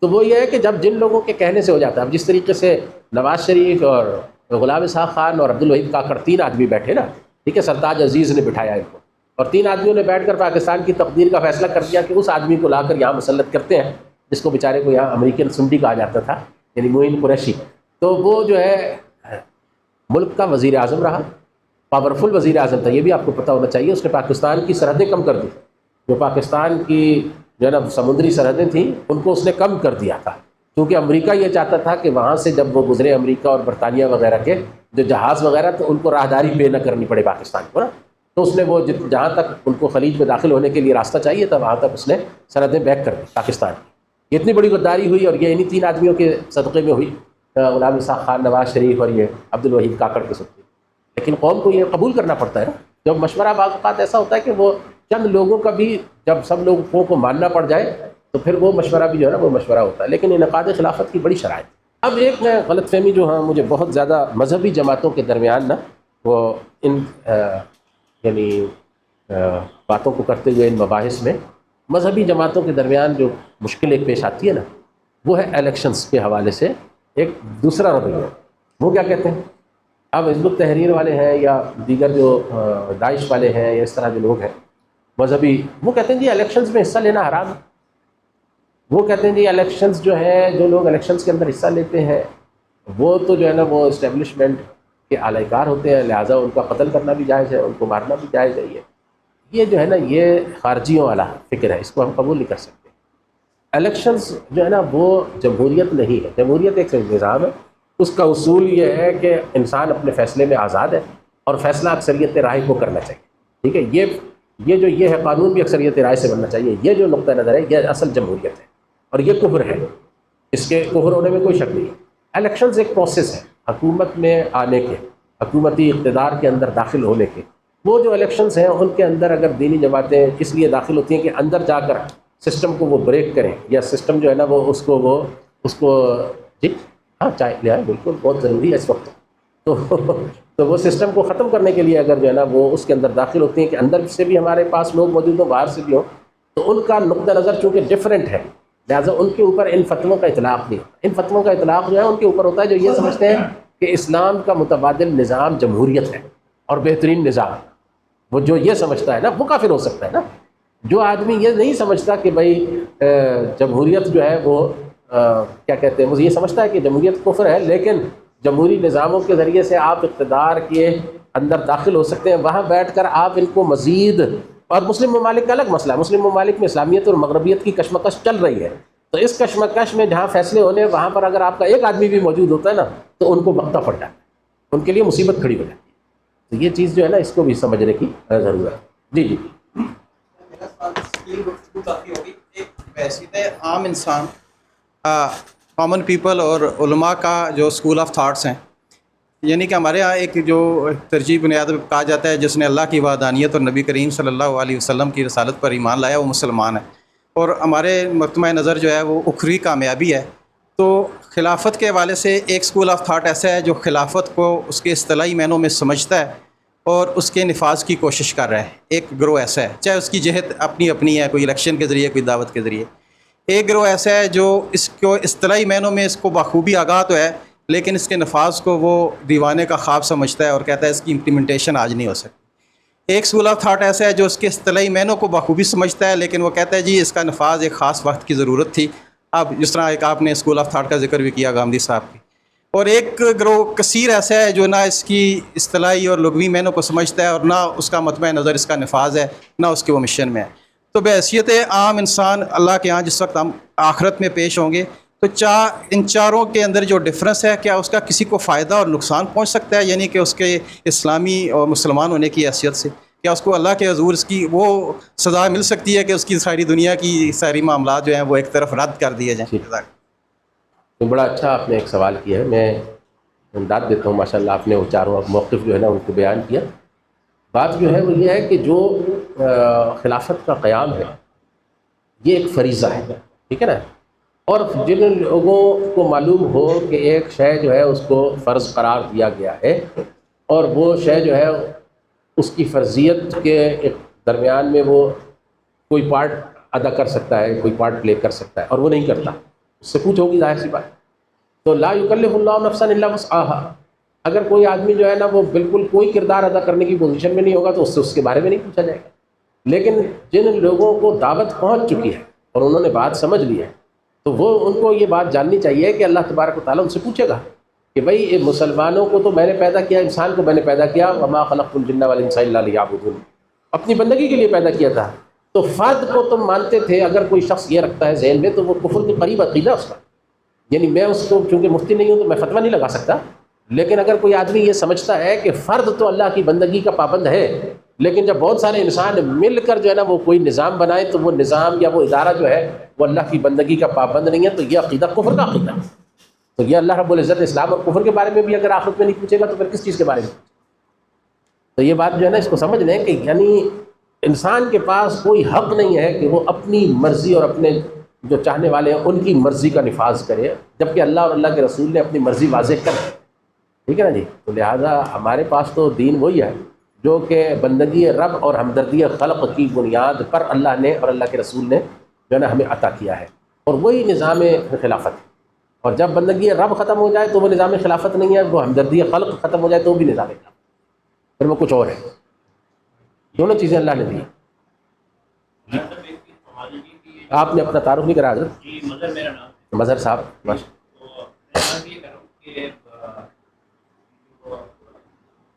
تو وہ یہ ہے کہ جب جن لوگوں کے کہنے سے ہو جاتا ہے، اب جس طریقے سے نواز شریف اور غلام اسحاق خان اور عبدالوحید کاکڑ تین آدمی بیٹھے نا، ٹھیک ہے، سرتاج عزیز نے بٹھایا ان کو اور تین آدمیوں نے بیٹھ کر پاکستان کی تقدیر کا فیصلہ کر دیا کہ اس آدمی کو لا کر یہاں مسلط کرتے ہیں جس کو بیچارے کو یہاں امریکن سنڈی کہا جاتا تھا، یعنی معین قریشی. تو وہ جو ہے ملک کا وزیر اعظم رہا، پاورفل وزیر اعظم تھا. یہ بھی آپ کو پتہ ہونا چاہیے اس نے پاکستان کی سرحدیں کم کر دی. جو پاکستان کی جو ہے نا سمندری سرحدیں تھیں ان کو اس نے کم کر دیا تھا کیونکہ امریکہ یہ چاہتا تھا کہ وہاں سے جب وہ گزرے امریکہ اور برطانیہ وغیرہ کے جو جہاز وغیرہ تو ان کو راہداری پے نہ کرنی پڑے پاکستان کو نا. تو اس نے وہ جہاں تک ان کو خلیج میں داخل ہونے کے لیے راستہ چاہیے تھا وہاں تک اس نے سرحدیں بیک کر دی پاکستان کی. یہ اتنی بڑی غداری ہوئی اور یہ انہی تین آدمیوں کے صدقے میں ہوئی، غلام اسحاق خان، نواز شریف اور یہ عبدالوحید کاکڑ کے صدقے. لیکن قوم کو یہ قبول کرنا پڑتا ہے نا. جب مشورہ بعض اوقات ایسا ہوتا ہے کہ وہ چند لوگوں کا بھی جب سب لوگوں کو ماننا پڑ جائے تو پھر وہ مشورہ بھی جو ہے نا وہ مشورہ ہوتا ہے. لیکن انعقاد خلافت کی بڑی شرائط. اب ایک غلط فہمی جو ہاں مجھے بہت زیادہ مذہبی جماعتوں کے درمیان نا وہ ان یعنی باتوں کو کرتے ہوئے ان مباحث میں مذہبی جماعتوں کے درمیان جو مشکل ایک پیش آتی ہے نا وہ ہے الیکشنز کے حوالے سے ایک دوسرا رویہ. وہ کیا کہتے ہیں؟ اب حزب التحریر والے ہیں یا دیگر جو داعش والے ہیں یا اس طرح جو لوگ ہیں مذہبی، وہ کہتے ہیں جی الیکشنز میں حصہ لینا حرام ہے. وہ کہتے ہیں جی الیکشنز جو ہے جو لوگ الیکشنز کے اندر حصہ لیتے ہیں وہ تو جو ہے نا وہ اسٹیبلشمنٹ کے اعلی کار ہوتے ہیں، لہٰذا ان کا قتل کرنا بھی جائز ہے، ان کو مارنا بھی جائز ہے. یہ جو ہے نا یہ خارجیوں والا فکر ہے، اس کو ہم قبول نہیں کر سکتے. الیکشنز جو ہے نا وہ جمہوریت نہیں ہے. جمہوریت ایک نظام ہے، اس کا اصول یہ ہے کہ انسان اپنے فیصلے میں آزاد ہے اور فیصلہ اکثریت رائے کو کرنا چاہیے. ٹھیک ہے، یہ ہے قانون بھی اکثریت رائے سے بننا چاہیے. یہ جو نقطہ نظر ہے یہ اصل جمہوریت ہے اور یہ کفر ہے، اس کے کفر ہونے میں کوئی شک نہیں ہے. الیکشنز ایک پروسیس ہے حکومت میں آنے کے، حکومتی اقتدار کے اندر داخل ہونے کے. وہ جو الیکشنز ہیں ان کے اندر اگر دینی جماعتیں اس لیے داخل ہوتی ہیں کہ اندر جا کر سسٹم کو وہ بریک کریں یا سسٹم جو ہے نا وہ اس کو جی ہاں چائے لے آئے، بالکل بہت ضروری ہے اس وقت. تو وہ سسٹم کو ختم کرنے کے لیے اگر جو ہے نا وہ اس کے اندر داخل ہوتی ہیں کہ اندر سے بھی ہمارے پاس لوگ موجود ہوں، باہر سے بھی ہوں، تو ان کا نقطہ نظر چونکہ ڈفرینٹ ہے، لہٰذا ان کے اوپر ان فتووں کا اطلاق نہیں ہوتا۔ ان فتووں کا اطلاق جو ہے ان کے اوپر ہوتا ہے جو یہ سمجھتے ہیں کہ اسلام کا متبادل نظام جمہوریت ہے اور بہترین نظام ہے۔ وہ جو یہ سمجھتا ہے نا وہ کافر ہو سکتا ہے نا۔ جو آدمی یہ نہیں سمجھتا کہ بھائی جمہوریت جو ہے وہ کیا کہتے ہیں، وہ یہ سمجھتا ہے کہ جمہوریت کفر ہے، لیکن جمہوری نظاموں کے ذریعے سے آپ اقتدار کے اندر داخل ہو سکتے ہیں، وہاں بیٹھ کر آپ ان کو مزید، اور مسلم ممالک کا الگ مسئلہ ہے، مسلم ممالک میں اسلامیت اور مغربیت کی کشمکش چل رہی ہے، تو اس کشمکش میں جہاں فیصلے ہونے وہاں پر اگر آپ کا ایک آدمی بھی موجود ہوتا ہے نا تو ان کو بختہ پڑ جاتا ہے، ان کے لیے مصیبت کھڑی ہو جاتی ہے۔ تو یہ چیز جو ہے نا اس کو بھی سمجھنے کی ضرورت ہے۔ جی جی میرا سوال تین گفتگو کافی ہوگی۔ ایک بحثیت عام انسان، کامن پیپل اور علماء کا جو اسکول آف تھاٹس ہیں، یعنی کہ ہمارے یہاں ایک جو ترجیح بنیاد پہ کہا جاتا ہے جس نے اللہ کی وحدانیت اور نبی کریم صلی اللہ علیہ وسلم کی رسالت پر ایمان لایا وہ مسلمان ہے، اور ہمارے مجتمع نظر جو ہے وہ اخروی کامیابی ہے۔ تو خلافت کے حوالے سے ایک اسکول آف تھاٹ ایسا ہے جو خلافت کو اس کے اصطلاحی معنوں میں سمجھتا ہے اور اس کے نفاذ کی کوشش کر رہا ہے۔ ایک گروہ ایسا ہے، چاہے اس کی جہت اپنی اپنی ہے، کوئی الیکشن کے ذریعے، کوئی دعوت کے ذریعے۔ ایک گروہ ایسا ہے جو اس کو اصطلاحی معنوں میں اس کو بخوبی آگاہ تو ہے، لیکن اس کے نفاذ کو وہ دیوانے کا خواب سمجھتا ہے اور کہتا ہے اس کی امپلیمنٹیشن آج نہیں ہو سکتی۔ ایک اسکول آف تھاٹ ایسا ہے جو اس کے اصطلاحی معنوں کو بخوبی سمجھتا ہے، لیکن وہ کہتا ہے جی اس کا نفاذ ایک خاص وقت کی ضرورت تھی۔ اب جس طرح ایک آپ نے اسکول آف تھاٹ کا ذکر بھی کیا گاندھی صاحب کی۔ اور ایک گروہ کثیر ایسا ہے جو نہ اس کی اصطلاحی اور لغوی معنوں کو سمجھتا ہے اور نہ اس کا مطمع نظر اس کا نفاذ ہے، نہ اس کے وہ مشن میں ہے۔ تو بحیثیت عام انسان اللہ کے ہاں جس وقت ہم آخرت میں پیش ہوں گے تو ان چاروں کے اندر جو ڈفرنس ہے، کیا اس کا کسی کو فائدہ اور نقصان پہنچ سکتا ہے، یعنی کہ اس کے اسلامی اور مسلمان ہونے کی حیثیت سے کیا اس کو اللہ کے حضور اس کی وہ سزا مل سکتی ہے کہ اس کی ساری دنیا کی ساری معاملات جو ہیں وہ ایک طرف رد کر دیے جائیں؟ تو بڑا اچھا آپ نے ایک سوال کیا ہے، میں امداد دیتا ہوں۔ ماشاء اللہ آپ نے وہ چاروں موقف جو ہے نا ان کو بیان کیا۔ بات جو ہے وہ یہ ہے کہ جو خلافت کا قیام ہے یہ ایک فریضہ ہے، ٹھیک ہے نا، اور جن لوگوں کو معلوم ہو کہ ایک شے جو ہے اس کو فرض قرار دیا گیا ہے اور وہ شے جو ہے اس کی فرضیت کے درمیان میں وہ کوئی پارٹ ادا کر سکتا ہے، کوئی پارٹ پلے کر سکتا ہے اور وہ نہیں کرتا، اس سے پوچھ ہوگی ظاہر سی بات۔ تو لا یکلف اللہ نفسا الا وسعها، اگر کوئی آدمی جو ہے نا وہ بالکل کوئی کردار ادا کرنے کی پوزیشن میں نہیں ہوگا تو اس سے اس کے بارے میں نہیں پوچھا جائے گا۔ لیکن جن لوگوں کو دعوت پہنچ چکی ہے اور انہوں نے بات سمجھ لی ہے تو وہ ان کو یہ بات جاننی چاہیے کہ اللہ تبارک و تعالیٰ ان سے پوچھے گا کہ بھئی یہ مسلمانوں کو تو میں نے پیدا کیا، انسان کو میں نے پیدا کیا، وما خلقت الجن والانس الا لیعبدون، اپنی بندگی کے لیے پیدا کیا تھا۔ تو فرد کو تم مانتے تھے، اگر کوئی شخص یہ رکھتا ہے ذہن میں تو وہ کفر کے قریب عقیدہ اس کا، یعنی میں اس کو چونکہ مفتی نہیں ہوں تو میں فتویٰ نہیں لگا سکتا، لیکن اگر کوئی آدمی یہ سمجھتا ہے کہ فرد تو اللہ کی بندگی کا پابند ہے، لیکن جب بہت سارے انسان مل کر جو ہے نا وہ کوئی نظام بنائے تو وہ نظام یا وہ ادارہ جو ہے وہ اللہ کی بندگی کا پابند نہیں ہے، تو یہ عقیدہ کفر کا عقیدہ ہے۔ تو یہ اللہ رب العزت اسلام اور کفر کے بارے میں بھی اگر آخرت میں نہیں پوچھے گا تو پھر کس چیز کے بارے میں؟ تو یہ بات جو ہے نا اس کو سمجھ لیں کہ یعنی انسان کے پاس کوئی حق نہیں ہے کہ وہ اپنی مرضی اور اپنے جو چاہنے والے ہیں ان کی مرضی کا نفاذ کرے، جبکہ اللہ اور اللہ کے رسول نے اپنی مرضی واضح کر دی، ٹھیک ہے نا جی۔ تو لہٰذا ہمارے پاس تو دین وہی ہے جو کہ بندگی رب اور ہمدردی خلق کی بنیاد پر اللہ نے اور اللہ کے رسول نے جو ہے نا ہمیں عطا کیا ہے، اور وہی نظام خلافت ہے۔ اور جب بندگی رب ختم ہو جائے تو وہ نظام خلافت نہیں ہے، وہ ہمدردی خلق ختم ہو جائے تو وہ بھی نظام خلافت، پھر وہ کچھ اور ہے۔ دونوں چیزیں اللہ نے دی۔ آپ نے اپنا تعارف نہیں کرا حضرت؟ جی مظہر میرا نام، مظہر صاحب۔ تو میں یہ کر رہا ہوں کہ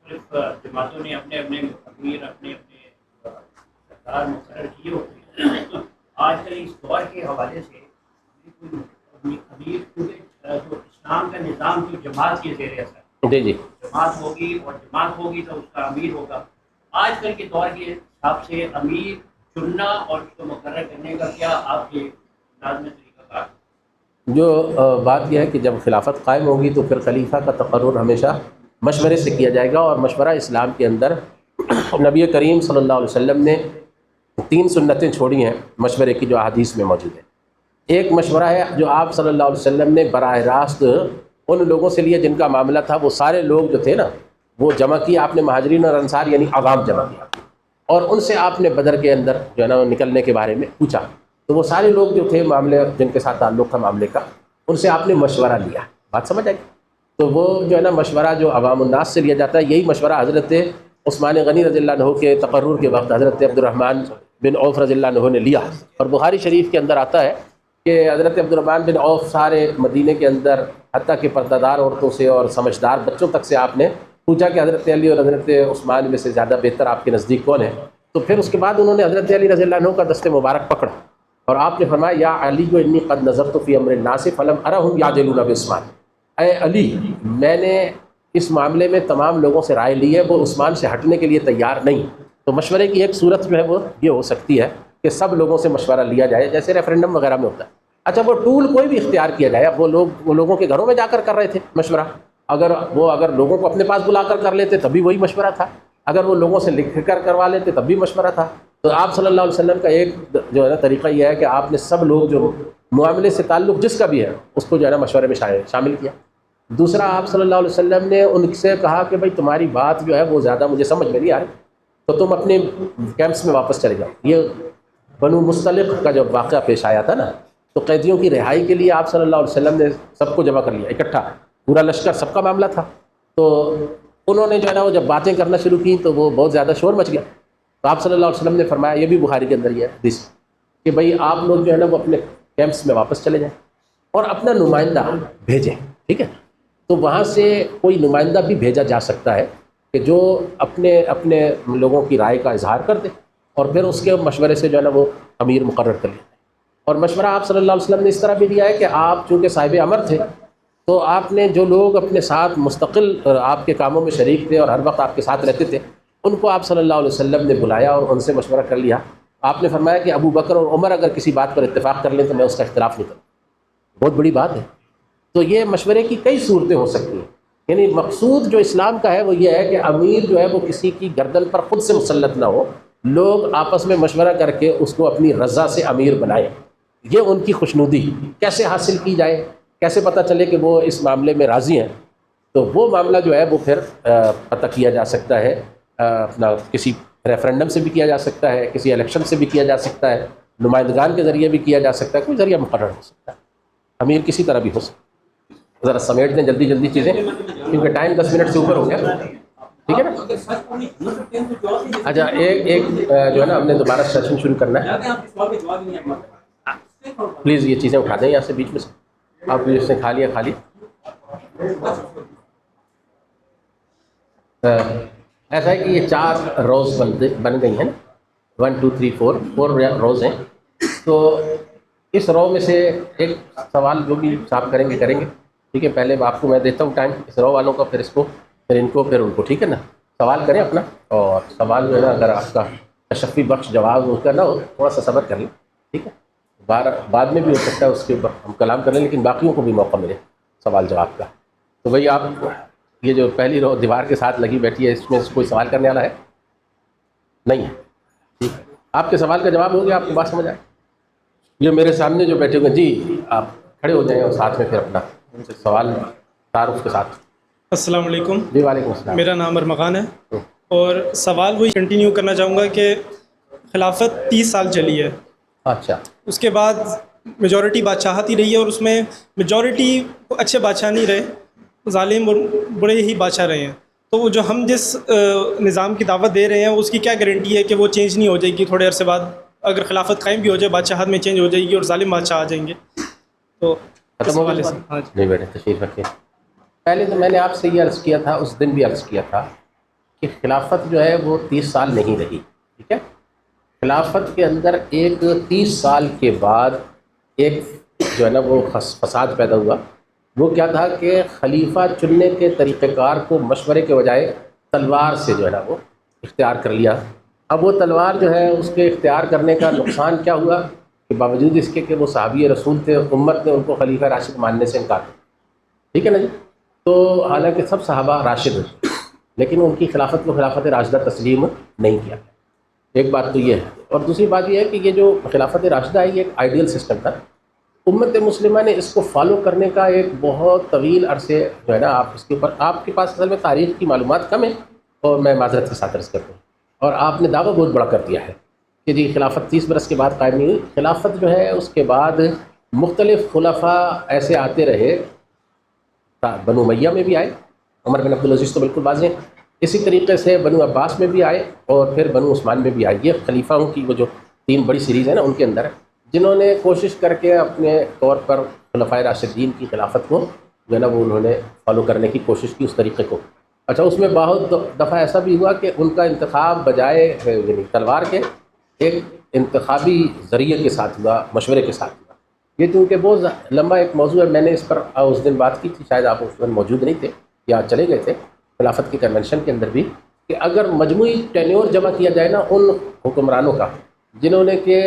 صرف جماعتوں نے اپنے اپنے امیر اپنے اپنے سردار مقرر کیے ہوتے ہیں، آج کل اس دور کے حوالے سے امیر کیونکہ جو اسلام کا نظام کی جماعت کے زیر اثر جی جی جماعت ہوگی اور جماعت ہوگی تو اس کا امیر ہوگا۔ آج کل کے دور کے حساب سے امیر چننا اور اس کو مقرر کرنے کا کیا آپ کے لازمی طریقہ کار؟ جو بات یہ ہے کہ جب خلافت قائم ہوگی تو پھر خلیفہ کا تقرر ہمیشہ مشورے سے کیا جائے گا، اور مشورہ اسلام کے اندر نبی کریم صلی اللہ علیہ وسلم نے 3 سنتیں چھوڑی ہیں مشورے کی جو احادیث میں موجود ہیں۔ ایک مشورہ ہے جو آپ صلی اللہ علیہ وسلم نے براہ راست ان لوگوں سے لیے جن کا معاملہ تھا، وہ سارے لوگ جو تھے نا وہ جمع کیا آپ نے مہاجرین اور انصار یعنی عوام جمع کیا، اور ان سے آپ نے بدر کے اندر جو ہے نا نکلنے کے بارے میں پوچھا. تو وہ سارے لوگ جو تھے معاملے جن کے ساتھ تعلق تھا معاملے کا، ان سے آپ نے مشورہ لیا. بات سمجھ آئی؟ تو وہ جو ہے نا مشورہ جو عوام الناس سے لیا جاتا ہے، یہی مشورہ حضرت عثمان غنی رضی اللہ عنہ کے تقرر کے وقت حضرت عبد الرحمن بن عوف رضی اللہ عنہ نے لیا. اور بخاری شریف کے اندر آتا ہے کہ حضرت عبد الرحمن بن عوف سارے مدینے کے اندر حتیٰ کہ پردہ دار عورتوں سے اور سمجھدار بچوں تک سے آپ نے پوچھا کہ حضرت علی اور حضرت عثمان میں سے زیادہ بہتر آپ کے نزدیک کون ہے. تو پھر اس کے بعد انہوں نے حضرت علی رضی اللہ عنہ کا دست مبارک پکڑا اور آپ نے فرمایا یا علی انی قد نظرت فی امر الناس فلم ارہم یعدلون بعثمان. اے علی، میں نے اس معاملے میں تمام لوگوں سے رائے لی ہے، وہ عثمان سے ہٹنے کے لیے تیار نہیں. تو مشورے کی ایک صورت جو ہے وہ یہ ہو سکتی ہے کہ سب لوگوں سے مشورہ لیا جائے، جیسے ریفرینڈم وغیرہ میں ہوتا ہے. اچھا، وہ ٹول کوئی بھی اختیار کیا جائے. اب وہ لوگوں کے گھروں میں جا کر رہے تھے مشورہ، اگر لوگوں کو اپنے پاس بلا کر لیتے تب بھی وہی مشورہ تھا، اگر وہ لوگوں سے لکھ کر کروا لیتے تب بھی مشورہ تھا. تو آپ صلی اللہ علیہ وسلم کا ایک جو ہے نا طریقہ یہ ہے کہ آپ نے سب لوگ جو معاملے سے تعلق جس کا بھی ہے اس کو جو ہے نا مشورے میں شامل کیا. دوسرا، آپ صلی اللہ علیہ وسلم نے ان سے کہا کہ بھائی تمہاری بات جو ہے وہ زیادہ مجھے سمجھ میں نہیں آ رہی، تو تم اپنے کیمپس میں واپس چلے جاؤ. یہ بنو مستلق کا جب واقعہ پیش آیا تھا نا، تو قیدیوں کی رہائی کے لیے آپ صلی اللہ علیہ وسلم نے سب کو جمع کر لیا اکٹھا، پورا لشکر، سب کا معاملہ تھا. تو انہوں نے جو ہے نا وہ جب باتیں کرنا شروع کی تو وہ بہت زیادہ شور مچ گیا. تو آپ صلی اللہ علیہ وسلم نے فرمایا، یہ بھی بخاری کے اندر یہ حدیث کہ بھائی آپ لوگ جو ہے نا وہ اپنے کیمپس میں واپس چلے جائیں اور اپنا نمائندہ بھیجیں. ٹھیک ہے؟ تو وہاں سے کوئی نمائندہ بھی بھیجا جا سکتا ہے کہ جو اپنے لوگوں کی رائے کا اظہار کر دے اور پھر اس کے مشورے سے جو ہے نا وہ امیر مقرر کر لیں. اور مشورہ آپ صلی اللہ علیہ وسلم نے اس طرح بھی دیا ہے کہ آپ چونکہ صاحب امر تھے، تو آپ نے جو لوگ اپنے ساتھ مستقل آپ کے کاموں میں شریک تھے اور ہر وقت آپ کے ساتھ رہتے تھے، ان کو آپ صلی اللہ علیہ وسلم نے بلایا اور ان سے مشورہ کر لیا. آپ نے فرمایا کہ ابو بکر اور عمر اگر کسی بات پر اتفاق کر لیں تو میں اس کا اختلاف نہیں کروں. بہت بڑی بات ہے. تو یہ مشورے کی کئی صورتیں ہو سکتی ہیں. یعنی مقصود جو اسلام کا ہے وہ یہ ہے کہ امیر جو ہے وہ کسی کی گردن پر خود سے مسلط نہ ہو، لوگ آپس میں مشورہ کر کے اس کو اپنی رضا سے امیر بنائیں. یہ ان کی خوشنودی کیسے حاصل کی جائے، کیسے پتہ چلے کہ وہ اس معاملے میں راضی ہیں، تو وہ معاملہ جو ہے وہ پھر پتہ کیا جا سکتا ہے اپنا کسی ریفرینڈم سے بھی کیا جا سکتا ہے، کسی الیکشن سے بھی کیا جا سکتا ہے، نمائندگان کے ذریعے بھی کیا جا سکتا ہے، کوئی ذریعہ مقرر ہو سکتا ہے. امیر کسی طرح بھی ہو سکتا ہے. ذرا سمیٹ دیں جلدی چیزیں کیونکہ ٹائم 10 منٹ سے اوپر ہو گیا. ٹھیک ہے نا؟ اچھا، ایک جو ہے نا ہم نے دوبارہ سیشن شروع کرنا ہے. پلیز یہ چیزیں اٹھا دیں یہاں سے بیچ میں سے. آپ جس نے کھا لیا. ایسا ہے کہ یہ 4 روز بن گئی ہیں نا، 1 2 3 4 روز ہیں. تو اس رو میں سے ایک سوال جو بھی صاحب کریں گے. ٹھیک ہے؟ پہلے آپ کو میں دیتا ہوں ٹائم اس رو والوں کا، پھر اس کو، پھر ان کو، پھر ان کو. ٹھیک ہے نا؟ سوال کریں اپنا، اور سوال جو ہے نا اگر آپ کا تشفی بخش جواب اس کا نہ ہو تھوڑا سا صبر کر لیں. ٹھیک ہے؟ بعد میں بھی ہو سکتا ہے اس کے اوپر ہم کلام کر لیں، لیکن باقیوں کو بھی موقع ملے سوال جواب کا. تو بھائی آپ یہ جو پہلی رو دیوار کے ساتھ لگی بیٹھی ہے، اس میں کوئی سوال کرنے والا ہے؟ نہیں ہے. ٹھیک ہے، آپ کے سوال کا جواب ہو گیا، آپ کو بات سمجھ آئے. یہ میرے سامنے جو بیٹھے ہوئے، جی آپ کھڑے ہو جائیں اور ساتھ میں پھر اپنا سوال تعارف کے ساتھ. السلام علیکم. جی وعلیکم السلام. میرا نام ارمغان ہے اور سوال وہی کنٹینیو کرنا چاہوں گا کہ خلافت 30 سال چلی ہے. اچھا. اس کے بعد میجورٹی بادشاہت ہی رہی ہے، اور اس میں میجورٹی اچھے بادشاہ نہیں رہے، ظالم اور برے ہی بادشاہ رہے ہیں. تو وہ جو ہم جس نظام کی دعوت دے رہے ہیں اس کی کیا گارنٹی ہے کہ وہ چینج نہیں ہو جائے گی تھوڑے عرصے بعد؟ اگر خلافت قائم بھی ہو جائے، بادشاہت میں چینج ہو جائے گی اور ظالم بادشاہ آ جائیں گے تو ختم ہو گیا. نہیں بیٹے تشریف رکھیں. پہلے تو میں نے آپ سے یہ عرض کیا تھا، اس دن بھی عرض کیا تھا کہ خلافت جو ہے وہ 30 سال نہیں رہی. ٹھیک ہے؟ خلافت کے اندر ایک 30 سال کے بعد ایک جو ہے نا وہ فساد پیدا ہوا. وہ کیا تھا کہ خلیفہ چننے کے طریقہ کار کو مشورے کے بجائے تلوار سے جو ہے نا وہ اختیار کر لیا. اب وہ تلوار جو ہے اس کے اختیار کرنے کا نقصان کیا ہوا کہ باوجود اس کے کہ وہ صحابی رسول تھے، امت نے ان کو خلیفہ راشد ماننے سے انکار کیا. ٹھیک ہے نا جی؟ تو حالانکہ سب صحابہ راشد ہوتے لیکن ان کی خلافت کو خلافت راشدہ تسلیم نہیں کیا. ایک بات تو یہ ہے. اور دوسری بات یہ ہے کہ یہ جو خلافت راشدہ ہے یہ ایک آئیڈیل سسٹم تھا امت مسلمہ نے اس کو فالو کرنے کا ایک بہت طویل عرصے جو ہے نا، آپ اس کے اوپر، آپ کے پاس اصل میں تاریخ کی معلومات کم ہے، اور میں معذرت کے ساتھ عرض کرتا ہوں، اور آپ نے دعویٰ بہت بڑا کر دیا ہے کہ جی خلافت 30 برس کے بعد قائم نہیں ہوئی. خلافت جو ہے اس کے بعد مختلف خلفاء ایسے آتے رہے. بنو امیہ میں بھی آئے، عمر بن عبدالعزیز تو بالکل واضح ہیں. اسی طریقے سے بنو عباس میں بھی آئے، اور پھر بنو عثمان میں بھی آئے. یہ خلیفاؤں کی وہ جو 3 بڑی سیریز ہے نا، ان کے اندر جنہوں نے کوشش کر کے اپنے طور پر خلفائے راشدین کی خلافت کو جو ہے نا وہ انہوں نے فالو کرنے کی کوشش کی اس طریقے کو. اچھا، اس میں بہت دفعہ ایسا بھی ہوا کہ ان کا انتخاب بجائے یعنی تلوار کے ایک انتخابی ذریعے کے ساتھ ہوا، مشورے کے ساتھ ہوا. یہ چونکہ بہت لمبا ایک موضوع ہے، میں نے اس پر اس دن بات کی تھی، شاید آپ اس وقت موجود نہیں تھے یا چلے گئے تھے خلافت کی کنونشن کے اندر بھی، کہ اگر مجموعی ٹینیور جمع کیا جائے نا ان حکمرانوں کا جنہوں نے کہ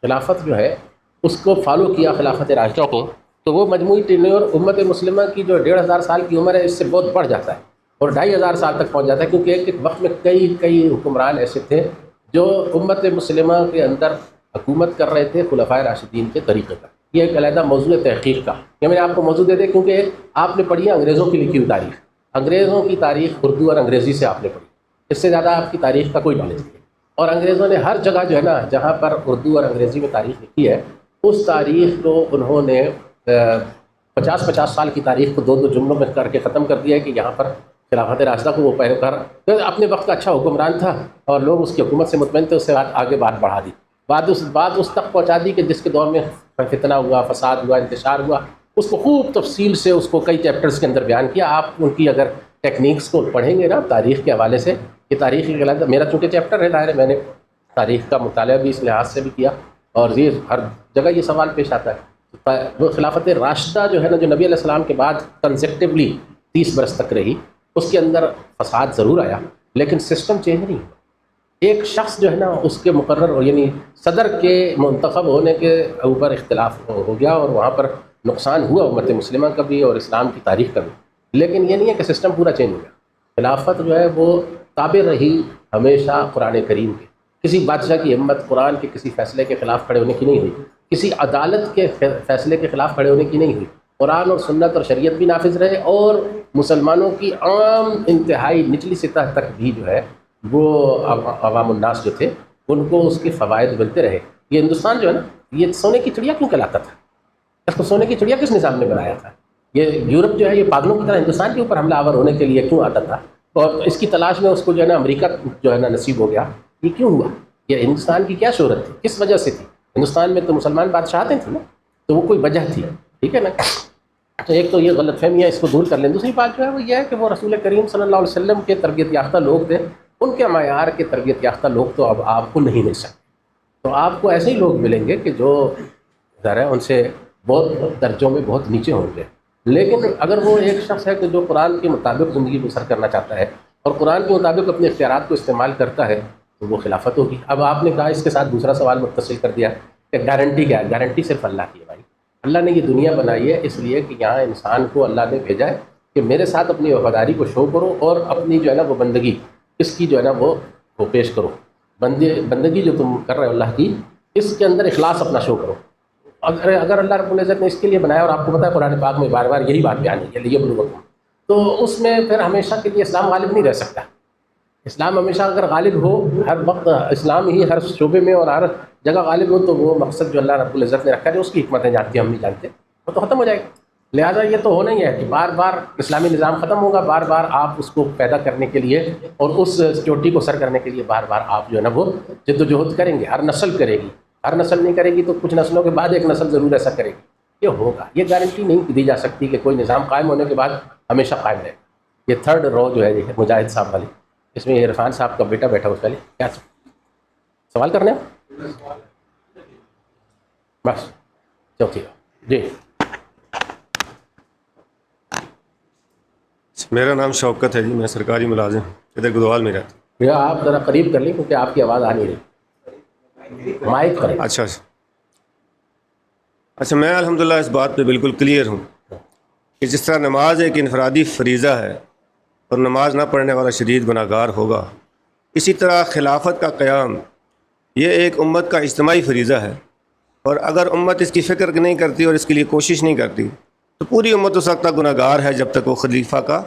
خلافت جو ہے اس کو فالو کیا، خلافت راشدہ کو، تو وہ مجموعی ٹینیور امت مسلمہ کی جو 1500 سال کی عمر ہے اس سے بہت بڑھ جاتا ہے، اور 2500 سال تک پہنچ جاتا ہے. کیونکہ ایک وقت میں کئی حکمران ایسے تھے جو امت مسلمہ کے اندر حکومت کر رہے تھے خلفائے راشدین کے طریقے کا. یہ ایک علیحدہ موضوع تحقیق کا، یہ میں نے آپ کو موضوع دے دے، کیونکہ آپ نے پڑھی ہے انگریزوں کی لکھی ہوئی تاریخ، انگریزوں کی تاریخ اردو اور انگریزی سے آپ نے پڑھی، اس سے زیادہ آپ کی تاریخ کا کوئی نالج نہیں. اور انگریزوں نے ہر جگہ جو ہے نا جہاں پر اردو اور انگریزی میں تاریخ لکھی ہے، اس تاریخ کو انہوں نے 50 سال کی تاریخ کو 2 جملوں میں کر کے ختم کر دیا ہے کہ یہاں پر خلافت راشدہ کو وہ پیروکار اپنے وقت کا اچھا حکمران تھا اور لوگ اس کی حکومت سے مطمئن تھے، اس سے آگے بات بڑھا دی، بات اس تک پہنچا دی کہ جس کے دور میں فتنہ ہوا، فساد ہوا، انتشار ہوا، اس کو خوب تفصیل سے اس کو کئی چیپٹرز کے اندر بیان کیا. آپ ان کی اگر ٹیکنیکس کو پڑھیں گے نا تاریخ کے حوالے سے، یہ تاریخ کی غلط، میرا چونکہ چیپٹر ہے ظاہر ہے، میں نے تاریخ کا مطالعہ بھی اس لحاظ سے بھی کیا، اور یہ ہر جگہ یہ سوال پیش آتا ہے. وہ خلافت راشدہ جو ہے نا، جو نبی علیہ السلام کے بعد کنسیکٹیولی 30 برس تک رہی، اس کے اندر فساد ضرور آیا لیکن سسٹم چینج نہیں ہوا. ایک شخص جو ہے نا اس کے مقرر یعنی صدر کے منتخب ہونے کے اوپر اختلاف ہو گیا، اور وہاں پر نقصان ہوا امت مسلمہ کا بھی اور اسلام کی تاریخ کا بھی، لیکن یہ نہیں ہے کہ سسٹم پورا چینج ہو گیا. خلافت جو ہے وہ تابع رہی ہمیشہ قرآن کریم کے. کسی بادشاہ کی ہمت قرآن کے کسی فیصلے کے خلاف کھڑے ہونے کی نہیں ہوئی، کسی عدالت کے فیصلے کے خلاف کھڑے ہونے کی نہیں ہوئی. قرآن اور سنت اور شریعت بھی نافذ رہے، اور مسلمانوں کی عام انتہائی نچلی سطح تک بھی جو ہے وہ عوام الناس جو تھے ان کو اس کے فوائد ملتے رہے. یہ ہندوستان جو ہے نا، یہ سونے کی چڑیا کیوں کہلاتا تھا؟ اس کو سونے کی چڑیا کس نظام نے بنایا تھا؟ یہ یورپ جو ہے یہ پاگلوں کی طرح ہندوستان کے اوپر حملہ آور ہونے کے لیے کیوں آتا تھا؟ اور اس کی تلاش میں اس کو جو ہے نا امریکہ جو ہے نا نصیب ہو گیا. یہ کیوں ہوا؟ یہ ہندوستان کی کیا شہرت تھی، کس وجہ سے تھی؟ ہندوستان میں تو مسلمان بادشاہتیں تھیں نا، تو وہ کوئی وجہ تھی، ٹھیک ہے نا. تو ایک تو یہ غلط فہمیاں اس کو دور کر لیں. دوسری بات جو ہے وہ یہ ہے کہ وہ رسول کریم صلی اللہ علیہ وسلم کے تربیت یافتہ لوگ تھے، ان کے معیار کے تربیت یافتہ لوگ تو اب آپ کو نہیں مل سکتے. تو آپ کو ایسے ہی لوگ ملیں گے کہ جو ذرا ان سے بہت درجوں میں بہت نیچے ہوں گے. لیکن اگر وہ ایک شخص ہے کہ جو قرآن کے مطابق زندگی بسر کرنا چاہتا ہے اور قرآن کے مطابق اپنے اختیارات کو استعمال کرتا ہے تو وہ خلافت ہوگی. اب آپ نے کہا اس کے ساتھ دوسرا سوال متصل کر دیا کہ گارنٹی کیا ہے؟ گارنٹی صرف اللہ کی ہے بھائی. اللہ نے یہ دنیا بنائی ہے اس لیے کہ یہاں انسان کو اللہ نے بھیجا ہے کہ میرے ساتھ اپنی وفاداری کو شو کرو اور اپنی جو ہے نا وہ بندگی اس کی جو ہے نا وہ پیش کرو. بندگی جو تم کر رہے ہو اللہ کی، اس کے اندر اخلاص اپنا شو کرو. اگر اللہ رب العزت نے اس کے لیے بنایا، اور آپ کو پتہ ہے قرآن پاک میں بار بار یہی بات بیان ہے کہ لیبلوکم، تو اس میں پھر ہمیشہ کے لیے اسلام غالب نہیں رہ سکتا. اسلام ہمیشہ اگر غالب ہو، ہر وقت اسلام ہی ہر شعبے میں اور ہر جگہ غالب ہو، تو وہ مقصد جو اللہ رب العزت نے رکھا ہے، جو اس کی حکمتیں جانتے ہم نہیں جانتے، وہ تو ختم ہو جائے گا. لہٰذا یہ تو ہونا ہی ہے کہ بار بار اسلامی نظام ختم ہوگا، بار بار آپ اس کو پیدا کرنے کے لیے اور اس چوٹی کو سر کرنے کے لیے بار بار آپ جو ہے نا وہ جد و جہد کریں گے. ہر نسل کرے گی، ہر نسل نہیں کرے گی تو کچھ نسلوں کے بعد ایک نسل ضرور ایسا کرے گی. یہ ہوگا، یہ گارنٹی نہیں دی جا سکتی کہ کوئی نظام قائم ہونے کے بعد ہمیشہ قائم رہے. یہ تھرڈ رو جو ہے یہ مجاہد صاحب والی، اس میں عرفان صاحب کا بیٹا بیٹھا اس پہلے کیا سوال کرنے بس چوتھی جی. میرا نام شوکت ہے جی، میں سرکاری ملازم ادھر گدوال میں رہتا ہوں. بھیا آپ ذرا قریب کر لیں کیونکہ آپ کی آواز آ نہیں رہی، مائک کریں. اچھا میں الحمدللہ اس بات پہ بالکل کلیئر ہوں کہ جس طرح نماز ایک انفرادی فریضہ ہے اور نماز نہ پڑھنے والا شدید گناہ گار ہوگا، اسی طرح خلافت کا قیام یہ ایک امت کا اجتماعی فریضہ ہے اور اگر امت اس کی فکر نہیں کرتی اور اس کے لیے کوشش نہیں کرتی تو پوری امت اس وقت تک گناہ گار ہے جب تک وہ خلیفہ کا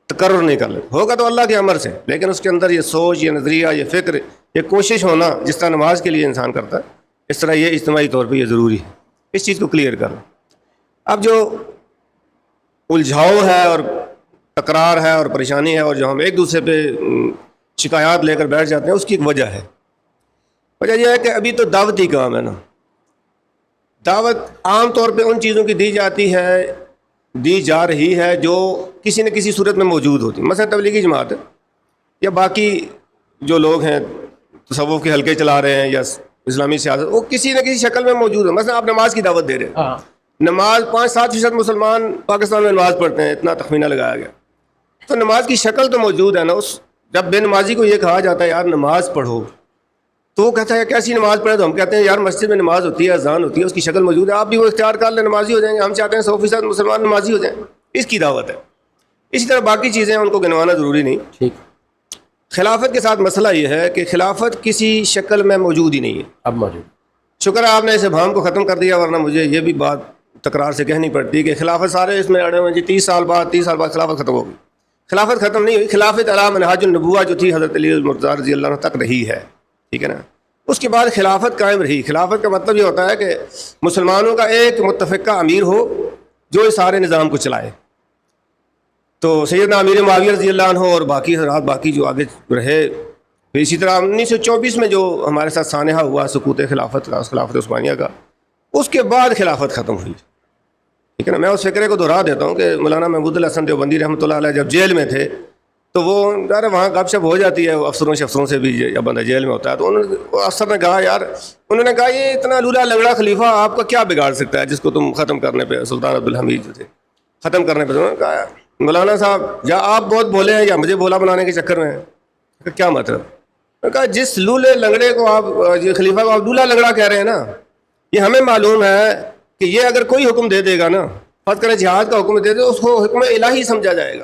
تقرر نہیں کر لے. ہوگا تو اللہ کے امر سے، لیکن اس کے اندر یہ سوچ، یہ نظریہ، یہ فکر، یہ کوشش ہونا، جس طرح نماز کے لیے انسان کرتا ہے اس طرح یہ اجتماعی طور پہ یہ ضروری ہے. اس چیز کو کلیئر کرنا. اب جو الجھاؤ ہے اور تکرار ہے اور پریشانی ہے اور جو ہم ایک دوسرے پہ شکایات لے کر بیٹھ جاتے ہیں، اس کی ایک وجہ ہے. وجہ یہ ہے کہ ابھی تو دعوتی کام ہے نا. دعوت عام طور پہ ان چیزوں کی دی جا رہی ہے جو کسی نہ کسی صورت میں موجود ہوتی. مثلا تبلیغی جماعت یا باقی جو لوگ ہیں تصوف کے حلقے چلا رہے ہیں یا اسلامی سیاست، وہ کسی نہ کسی شکل میں موجود ہے. مثلا آپ نماز کی دعوت دے رہے ہیں، نماز 5-7% مسلمان پاکستان میں نماز پڑھتے ہیں، اتنا تخمینہ لگایا گیا. تو نماز کی شکل تو موجود ہے نا. جب بے نمازی کو یہ کہا جاتا ہے یار نماز پڑھو، تو وہ کہتا ہے کیسی نماز پڑھے؟ تو ہم کہتے ہیں یار مسجد میں نماز ہوتی ہے، اذان ہوتی ہے، اس کی شکل موجود ہے، آپ بھی وہ اختیار کر لیں، نمازی ہو جائیں گے. ہم چاہتے ہیں 100% مسلمان نمازی ہو جائیں. اس کی دعوت ہے. اسی طرح باقی چیزیں ان کو گنوانا ضروری نہیں. ٹھیک. خلافت کے ساتھ مسئلہ یہ ہے کہ خلافت کسی شکل میں موجود ہی نہیں ہے. اب موجود. شکر ہے آپ نے اس ابہام کو ختم کر دیا، ورنہ مجھے یہ بھی بات تکرار سے کہنی پڑتی کہ خلافت سارے اس میں اڑے ہوئے ہیں جی 30 سال بعد خلافت ختم ہوگی. خلافت ختم نہیں ہوئی. خلافت علی منہاج النبوہ جو تھی حضرت علی المرتضیٰ رضی اللہ عنہ تک رہی ہے. ٹھیک ہے نا. اس کے بعد خلافت قائم رہی. خلافت کا مطلب یہ ہوتا ہے کہ مسلمانوں کا ایک متفقہ امیر ہو جو اس سارے نظام کو چلائے. تو سیدنا امیر معاویہ رضی اللہ عنہ اور باقی حضرات باقی جو آگے رہے. پھر اسی طرح 1924 میں جو ہمارے ساتھ سانحہ ہوا سقوط خلافت کا، خلافت عثمانیہ کا، اس کے بعد خلافت ختم ہوئی. ٹھیک ہے نا. میں اس فکرے کو دہرا دیتا ہوں کہ مولانا محمود الحسن دیوبندی رحمۃ اللہ علیہ جب جیل میں تھے تو وہ یار وہاں گپ شپ ہو جاتی ہے افسروں سے بھی جب بندہ جیل میں ہوتا ہے. تو افسر نے کہا یار، انہوں نے کہا یہ اتنا لولا لنگڑا خلیفہ آپ کا کیا بگاڑ سکتا ہے جس کو تم ختم کرنے پہ، سلطان عبدالحمید جو تھے ختم کرنے پہ. انہوں نے کہا مولانا صاحب یا آپ بہت بولے ہیں یا مجھے بولا بنانے کے چکر میں ہیں. کیا مطلب؟ میں کہا جس لولے لنگڑے کو آپ خلیفہ کو آپ لولا لنگڑا کہہ رہے ہیں نا، یہ ہمیں معلوم ہے کہ یہ اگر کوئی حکم دے دے گا نا، فرض کریں جہاد کا حکم دے دے، اس کو حکم الہی سمجھا جائے گا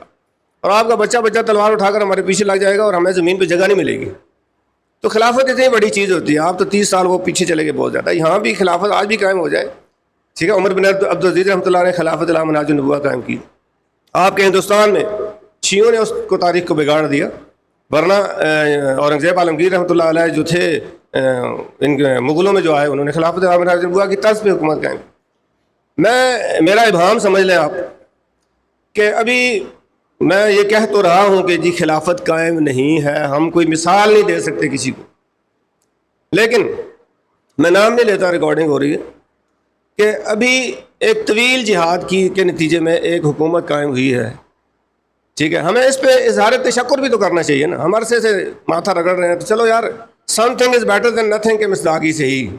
اور آپ کا بچہ تلوار اٹھا کر ہمارے پیچھے لگ جائے گا اور ہمیں زمین پہ جگہ نہیں ملے گی. تو خلافت اتنی بڑی چیز ہوتی ہے. آپ تو 30 سال وہ پیچھے چلے گئے بہت زیادہ. یہاں بھی خلافت آج بھی قائم ہو جائے. ٹھیک ہے. عمر بن عبدالعزیز رحمۃ اللہ نے خلافت علی منہاج النبوہ قائم کی. آپ کے ہندوستان میں شیعوں نے اس کو تاریخ کو بگاڑ دیا، ورنہ اورنگزیب عالمگیر رحمۃ اللہ علیہ جو تھے ان مغلوں میں جو آئے، انہوں نے خلافت علی منہاج النبوہ کی طرز پہ حکومت قائم کی. میرا ابہام سمجھ لیں آپ کہ ابھی میں یہ کہہ تو رہا ہوں کہ جی خلافت قائم نہیں ہے، ہم کوئی مثال نہیں دے سکتے کسی کو، لیکن میں نام نہیں لیتا، ریکارڈنگ ہو رہی ہے کہ ابھی ایک طویل جہاد کے نتیجے میں ایک حکومت قائم ہوئی ہے. ٹھیک ہے. ہمیں اس پہ اظہار تشکر بھی تو کرنا چاہیے نا. ہم عرصے سے ماتھا رگڑ رہے ہیں تو چلو یار some thing is better than nothing کے مصداق ہی صحیح.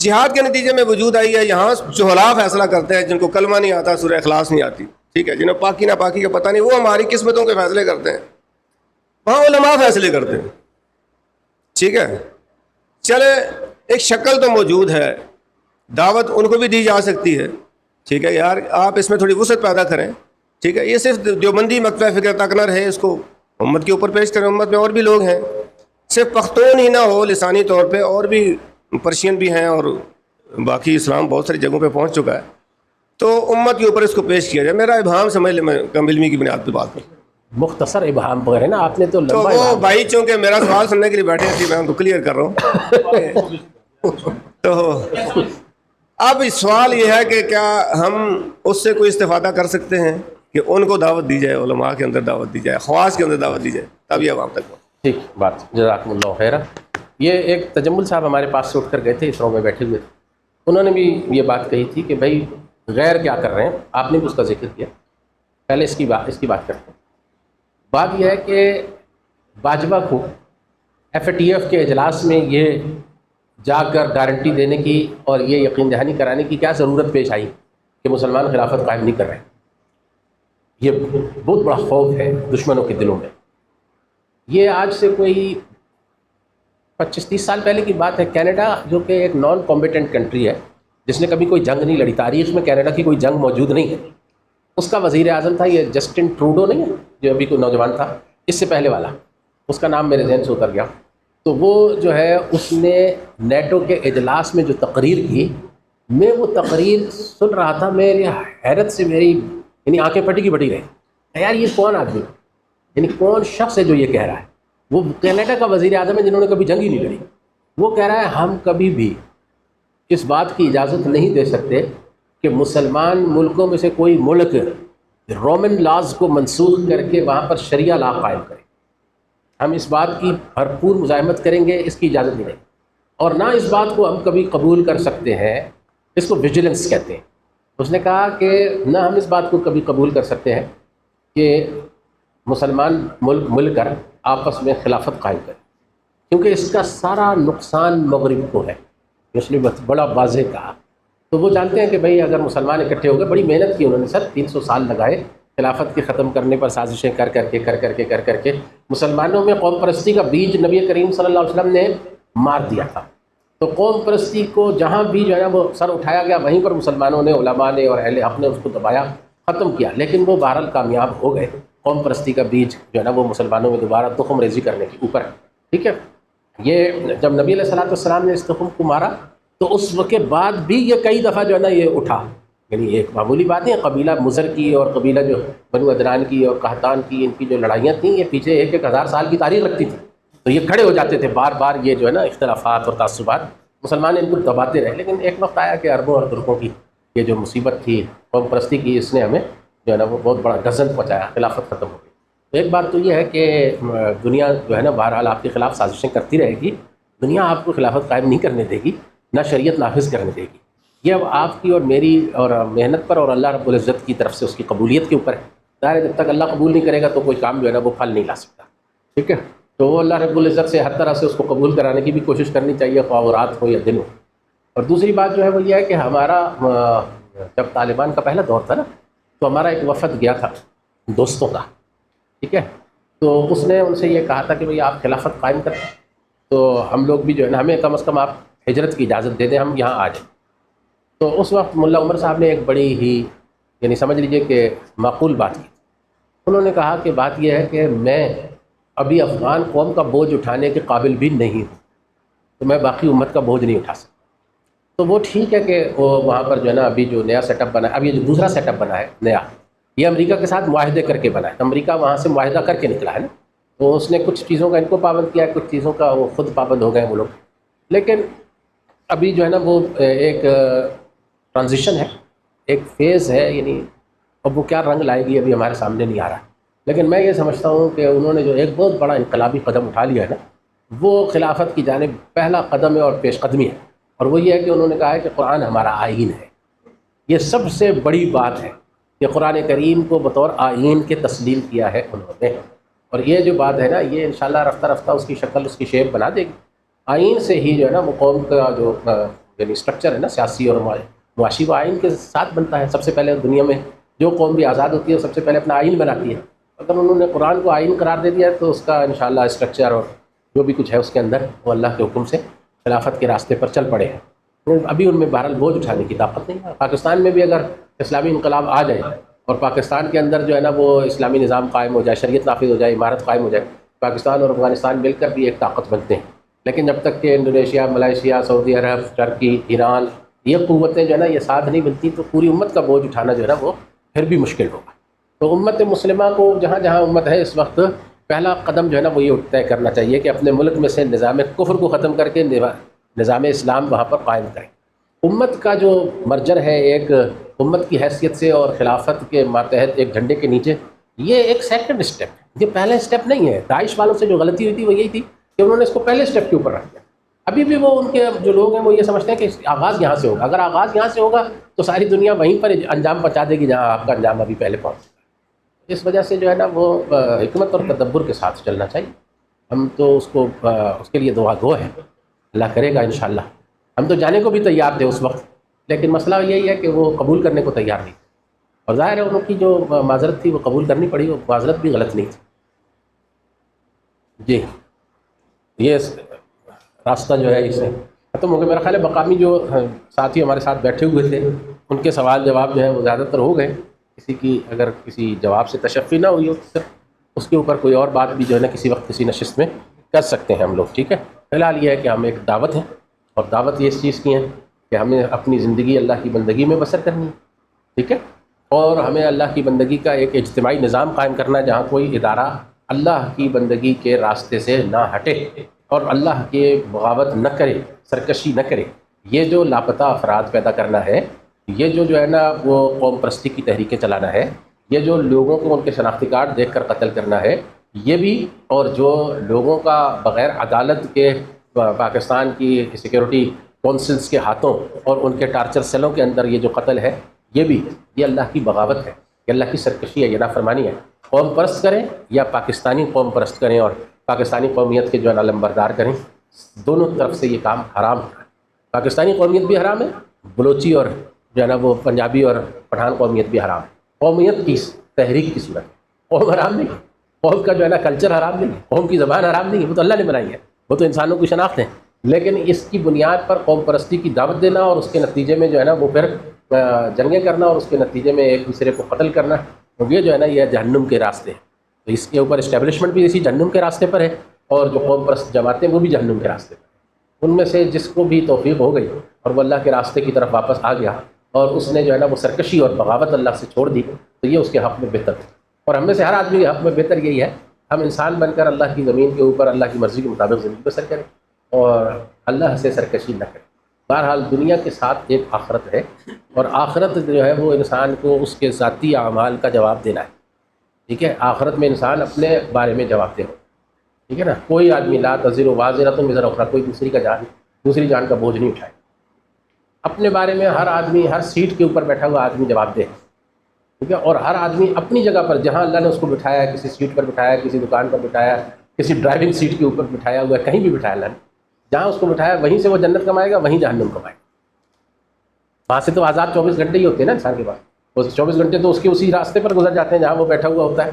جہاد کے نتیجے میں وجود آئی ہے. یہاں جو حلاف فیصلہ کرتے ہیں، جن کو کلمہ نہیں آتا، سورہ اخلاص نہیں آتی، ٹھیک ہے، جنہیں پاکی نہ پاکی کا پتہ نہیں، وہ ہماری قسمتوں کے فیصلے کرتے ہیں. وہاں علماء فیصلے کرتے ہیں. ٹھیک ہے. چلے ایک شکل تو موجود ہے، دعوت ان کو بھی دی جا سکتی ہے. ٹھیک ہے یار، آپ اس میں تھوڑی وسعت پیدا کریں. ٹھیک ہے. یہ صرف دیوبندی مکتبہ فکر تک نہ رہے، اس کو امت کے اوپر پیش کریں. امت میں اور بھی لوگ ہیں، صرف پختون ہی نہ ہو لسانی طور پہ، اور بھی پرشین بھی ہیں، اور باقی اسلام بہت ساری جگہوں پہ پہنچ چکا ہے. تو امت کے اوپر اس کو پیش کیا جائے. میرا ابہام سمجھ لیں، میں کم علمی کی بنیاد پہ بات کروں. مختصر ابہام پکڑے نا آپ نے تو تو وہ بھائی چونکہ میرا سوال سننے کے لیے بیٹھے تھے، میں ان کو کلیئر کر رہا ہوں. تو اب سوال یہ ہے کہ کیا ہم اس سے کوئی استفادہ کر سکتے ہیں کہ ان کو دعوت دی جائے، علماء کے اندر دعوت دی جائے، خواص کے اندر دعوت دی جائے، تب یہ عوام تک پہنچے. ٹھیک بات. جزاکم اللہ خیرہ. یہ ایک تجمل صاحب ہمارے پاس سے اٹھ کر گئے تھے، اس رو میں بیٹھے ہوئے تھے. انہوں نے بھی یہ بات کہی تھی کہ بھائی غیر کیا کر رہے ہیں. آپ نے بھی اس کا ذکر کیا. پہلے اس کی بات کرتے ہیں. بات یہ ہے کہ باجوہ کو FATF کے اجلاس میں یہ جا کر گارنٹی دینے کی اور یہ یقین دہانی کرانے کی کیا ضرورت پیش آئی کہ مسلمان خلافت قائم نہیں کر رہے. یہ بہت بڑا خوف ہے دشمنوں کے دلوں میں. یہ آج سے کوئی 25-30 سال پہلے کی بات ہے. کینیڈا جو کہ ایک نان کمبیٹنٹ کنٹری ہے، جس نے کبھی کوئی جنگ نہیں لڑی، تاریخ میں کینیڈا کی کوئی جنگ موجود نہیں ہے. اس کا وزیر اعظم تھا یہ جسٹن ٹروڈو، نہیں ہے جو ابھی کوئی نوجوان تھا، اس سے پہلے والا، اس کا نام میرے ذہن سے اتر گیا. تو وہ جو ہے اس نے نیٹو کے اجلاس میں جو تقریر کی میں وہ تقریر سن رہا تھا، میری حیرت سے میری یعنی آنکھیں پٹی کی پٹی رہی، یار یہ کون آدمی، یعنی کون شخص ہے جو یہ کہہ رہا ہے. وہ کینیڈا کا وزیر اعظم ہے جنہوں نے کبھی جنگ ہی نہیں لڑی. وہ کہہ رہا ہے ہم کبھی بھی اس بات کی اجازت نہیں دے سکتے کہ مسلمان ملکوں میں سے کوئی ملک رومن لاز کو منسوخ کر کے وہاں پر شریعہ لا قائم کرے. ہم اس بات کی بھرپور مزاحمت کریں گے، اس کی اجازت نہیں دیں گے. اور نہ اس بات کو ہم کبھی قبول کر سکتے ہیں، اس کو ویجیلنس کہتے ہیں. اس نے کہا کہ نہ ہم اس بات کو کبھی قبول کر سکتے ہیں کہ مسلمان ملک مل کر آپس میں خلافت قائم کریں، کیونکہ اس کا سارا نقصان مغرب کو ہے. اس نے بڑا واضح کہا. تو وہ جانتے ہیں کہ بھئی اگر مسلمان اکٹھے ہو گئے، بڑی محنت کی انہوں نے سر، 300 سال لگائے خلافت کے ختم کرنے پر، سازشیں کر کر کے مسلمانوں میں قوم پرستی کا بیج نبی کریم صلی اللہ علیہ وسلم نے مار دیا تھا. تو قوم پرستی کو جہاں بھی جو ہے نا وہ سر اٹھایا گیا، وہیں پر مسلمانوں نے، علماء نے اور اہل حق نے اس کو دبایا، ختم کیا. لیکن وہ بہرحال کامیاب ہو گئے. قوم پرستی کا بیج جو ہے نا وہ مسلمانوں میں دوبارہ تخم ریزی کرنے کے اوپر. ٹھیک ہے، یہ جب نبی علیہ السلام نے اس تخم کو مارا تو اس وقت بعد بھی یہ کئی دفعہ جو ہے نا یہ اٹھا. یعنی ایک معمولی بات نہیں، قبیلہ مضر کی اور قبیلہ جو بنو عدنان کی اور قحطان کی، ان کی جو لڑائیاں تھیں یہ پیچھے 1000 سال کی تاریخ رکھتی تھی. تو یہ کھڑے ہو جاتے تھے بار بار، یہ جو ہے نا اختلافات اور تعصبات مسلمان ان کو دباتے رہے. لیکن ایک وقت آیا کہ عربوں اور ترکوں کی یہ جو مصیبت تھی قوم پرستی کی، اس نے ہمیں جو ہے نا وہ بہت بڑا ڈزن پہنچایا، خلافت ختم ہو گئی. تو ایک بات تو یہ ہے کہ دنیا جو ہے نا بہرحال آپ کے خلاف سازشیں کرتی رہے گی. دنیا آپ کو خلافت قائم نہیں کرنے دے گی، نہ شریعت نافذ کرنے دے گی. یہ اب آپ کی اور میری اور محنت پر اور اللہ رب العزت کی طرف سے اس کی قبولیت کے اوپر ہے. ظاہر ہے جب تک اللہ قبول نہیں کرے گا تو کوئی کام جو ہے نا وہ پھل نہیں لا سکتا. ٹھیک ہے، تو وہ اللہ رب العزت سے ہر طرح سے اس کو قبول کرانے کی بھی کوشش کرنی چاہیے، خواہ وہ رات ہو یا دن ہو. اور دوسری بات جو ہے وہ یہ ہے کہ ہمارا جب طالبان کا پہلا دور تھا نا، تو ہمارا ایک وفد گیا تھا دوستوں کا. ٹھیک ہے، تو اس نے ان سے یہ کہا تھا کہ بھئی آپ خلافت قائم کریں تو ہم لوگ بھی جو ہے نا، ہمیں کم از کم آپ ہجرت کی اجازت دے دیں، ہم یہاں آ جائیں. تو اس وقت ملا عمر صاحب نے ایک بڑی ہی یعنی سمجھ لیجئے کہ معقول بات کی. انہوں نے کہا کہ بات یہ ہے کہ میں ابھی افغان قوم کا بوجھ اٹھانے کے قابل بھی نہیں ہوں، تو میں باقی امت کا بوجھ نہیں اٹھا سکتا. تو وہ ٹھیک ہے کہ وہ وہاں پر جو ہے نا ابھی جو نیا سیٹ اپ بنا ہے، اب یہ جو دوسرا سیٹ اپ بنا ہے نیا، یہ امریکہ کے ساتھ معاہدے کر کے بنا ہے. امریکہ وہاں سے معاہدہ کر کے نکلا ہے نا، تو اس نے کچھ چیزوں کا ان کو پابند کیا ہے، کچھ چیزوں کا وہ خود پابند ہو گئے وہ لوگ. لیکن ابھی جو ہے نا وہ ایک ٹرانزیشن ہے، ایک فیز ہے، یعنی اب وہ کیا رنگ لائے گی ابھی ہمارے سامنے نہیں آ رہا. لیکن میں یہ سمجھتا ہوں کہ انہوں نے جو ایک بہت بڑا انقلابی قدم اٹھا لیا ہے نا، وہ خلافت کی جانب پہلا قدم ہے اور پیش قدمی ہے. اور وہ یہ ہے کہ انہوں نے کہا ہے کہ قرآن ہمارا آئین ہے. یہ سب سے بڑی بات ہے کہ قرآن کریم کو بطور آئین کے تسلیم کیا ہے انہوں نے. اور یہ جو بات ہے نا، یہ انشاءاللہ رفتہ رفتہ اس کی شکل، اس کی شیپ بنا دے گی. آئین سے ہی جو ہے نا وہ قوم کا جو یعنی اسٹرکچر ہے نا سیاسی اور معاشی، وہ آئین کے ساتھ بنتا ہے. سب سے پہلے دنیا میں جو قوم بھی آزاد ہوتی ہے سب سے پہلے اپنا آئین بناتی ہے. اگر انہوں نے قرآن کو آئین قرار دے دیا ہے تو اس کا انشاءاللہ اسٹرکچر اور جو بھی کچھ ہے اس کے اندر وہ اللہ کے حکم سے خلافت کے راستے پر چل پڑے ہیں. ابھی ان میں بہرحال بوجھ اٹھانے کی طاقت نہیں ہے. پاکستان میں بھی اگر اسلامی انقلاب آ جائے اور پاکستان کے اندر جو ہے نا وہ اسلامی نظام قائم ہو جائے، شریعت نافذ ہو جائے، عمارت قائم ہو جائے، پاکستان اور افغانستان مل کر بھی ایک طاقت بنتے ہیں. لیکن جب تک کہ انڈونیشیا، ملائیشیا، سعودی عرب، ترکی، ایران، یہ قوتیں جو ہے نا یہ ساتھ نہیں ملتی تو پوری امت کا بوجھ اٹھانا جو ہے نا وہ پھر بھی مشکل ہوگا. تو امت مسلمہ کو جہاں جہاں امت ہے اس وقت پہلا قدم جو ہے نا وہ یہ طے کرنا چاہیے کہ اپنے ملک میں سے نظام کفر کو ختم کر کے نظام اسلام وہاں پر قائم کریں. امت کا جو مرجر ہے ایک امت کی حیثیت سے اور خلافت کے ماتحت ایک جھنڈے کے نیچے، یہ ایک سیکنڈ اسٹیپ ہے، یہ پہلا اسٹیپ نہیں ہے. داعش والوں سے جو غلطی ہوئی تھی وہ یہی تھی کہ انہوں نے اس کو پہلے اسٹیپ کے اوپر رکھ دیا. ابھی بھی وہ ان کے جو لوگ ہیں وہ یہ سمجھتے ہیں کہ آغاز یہاں سے ہوگا. اگر آغاز یہاں سے ہوگا تو ساری دنیا وہیں پر انجام پہنچا دے گی جہاں آپ کا انجام ابھی پہلے پہنچ. اس وجہ سے جو ہے نا وہ حکمت اور تدبر کے ساتھ چلنا چاہیے. ہم تو اس کو اس کے لیے دعا گو ہے، اللہ کرے گا انشاءاللہ. ہم تو جانے کو بھی تیار تھے اس وقت، لیکن مسئلہ یہی ہے کہ وہ قبول کرنے کو تیار نہیں. اور ظاہر ہے انہوں کی جو معذرت تھی وہ قبول کرنی پڑی، وہ معذرت بھی غلط نہیں تھی. جی یہ راستہ جو ہے اسے ختم ہو گیا. میرا خیال ہے مقامی جو ساتھی ہمارے ساتھ بیٹھے ہوئے تھے ان کے سوال جواب جو ہے وہ زیادہ تر ہو گئے. کسی کی اگر کسی جواب سے تشفی نہ ہوئی ہو تو اس کے اوپر کوئی اور بات بھی جو ہے نا کسی وقت کسی نشست میں کر سکتے ہیں ہم لوگ. ٹھیک ہے، فی الحال یہ ہے کہ ہم ایک دعوت ہے اور دعوت یہ اس چیز کی ہے کہ ہمیں اپنی زندگی اللہ کی بندگی میں بسر کرنی ہے، ٹھیک ہے، اور ہمیں اللہ کی بندگی کا ایک اجتماعی نظام قائم کرنا ہے جہاں کوئی ادارہ اللہ کی بندگی کے راستے سے نہ ہٹے اور اللہ کے بغاوت نہ کرے، سرکشی نہ کرے۔ یہ جو لاپتہ افراد پیدا کرنا ہے، یہ جو ہے نا وہ قوم پرستی کی تحریکیں چلانا ہے، یہ جو لوگوں کو ان کے شناختی کارڈ دیکھ کر قتل کرنا ہے، یہ بھی، اور جو لوگوں کا بغیر عدالت کے پاکستان کی سیکیورٹی کونسلز کے ہاتھوں اور ان کے ٹارچر سیلوں کے اندر یہ جو قتل ہے، یہ بھی، یہ اللہ کی بغاوت ہے، یہ اللہ کی سرکشی ہے، یہ نافرمانی ہے۔ قوم پرست کریں یا پاکستانی قوم پرست کریں اور پاکستانی قومیت کے جو ہے نا لمبردار کریں، دونوں طرف سے یہ کام حرام ہے۔ پاکستانی قومیت بھی حرام ہے، بلوچی اور جو ہے نا وہ پنجابی اور پٹھان قومیت بھی حرام ہے۔ قومیت کی تحریک کی صورت ہے، قوم حرام نہیں ہے، قوم کا جو ہے نا کلچر حرام نہیں ہے، قوم کی زبان حرام نہیں ہے، وہ تو اللہ نے بنائی ہے، وہ تو انسانوں کی شناخت ہے، لیکن اس کی بنیاد پر قوم پرستی کی دعوت دینا اور اس کے نتیجے میں جو ہے نا وہ پھر جنگیں کرنا اور اس کے نتیجے میں ایک دوسرے کو قتل کرنا، یہ جو ہے نا یہ جہنم کے راستے ہیں۔ تو اس کے اوپر اسٹیبلشمنٹ بھی اسی جہنم کے راستے پر ہے، اور جو قوم پرست جماعتیں وہ بھی جہنم کے راستے پر ہیں۔ ان میں سے جس کو بھی توفیق ہو گئی اور وہ اللہ کے راستے کی طرف واپس آ گیا اور اس نے جو ہے نا وہ سرکشی اور بغاوت اللہ سے چھوڑ دی، تو یہ اس کے حق میں بہتر ہے۔ اور ہم میں سے ہر آدمی کے حق میں بہتر یہی ہے ہم انسان بن کر اللہ کی زمین کے اوپر اللہ کی مرضی کے مطابق زندگی بسر کریں اور اللہ سے سرکشی نہ کریں۔ بہرحال دنیا کے ساتھ ایک آخرت ہے، اور آخرت جو ہے وہ انسان کو اس کے ذاتی اعمال کا جواب دینا ہے، ٹھیک ہے۔ آخرت میں انسان اپنے بارے میں جواب دے، ٹھیک ہے نا۔ کوئی آدمی لا تزر وازرۃ وزر اخری، کوئی دوسری جان کا بوجھ نہیں اٹھائے۔ اپنے بارے میں ہر آدمی، ہر سیٹ کے اوپر بیٹھا ہوا آدمی جواب دے، ٹھیک ہے، اور ہر آدمی اپنی جگہ پر جہاں اللہ نے اس کو بٹھایا ہے، کسی سیٹ پر بٹھایا ہے، کسی دکان پر بٹھایا ہے، کسی ڈرائیونگ سیٹ کے اوپر بٹھایا ہوا ہے، کہیں بھی بٹھایا اللہ نے، جہاں اس کو بٹھایا وہیں سے وہ جنت کمائے گا، وہیں جہنم کمائے گا۔ وہاں سے تو آزاد 24 گھنٹے ہی ہوتے ہیں نا انسان کے پاس، وہ 24 گھنٹے تو اس کے اسی راستے پر گزر جاتے ہیں جہاں وہ بیٹھا ہوا ہوتا ہے،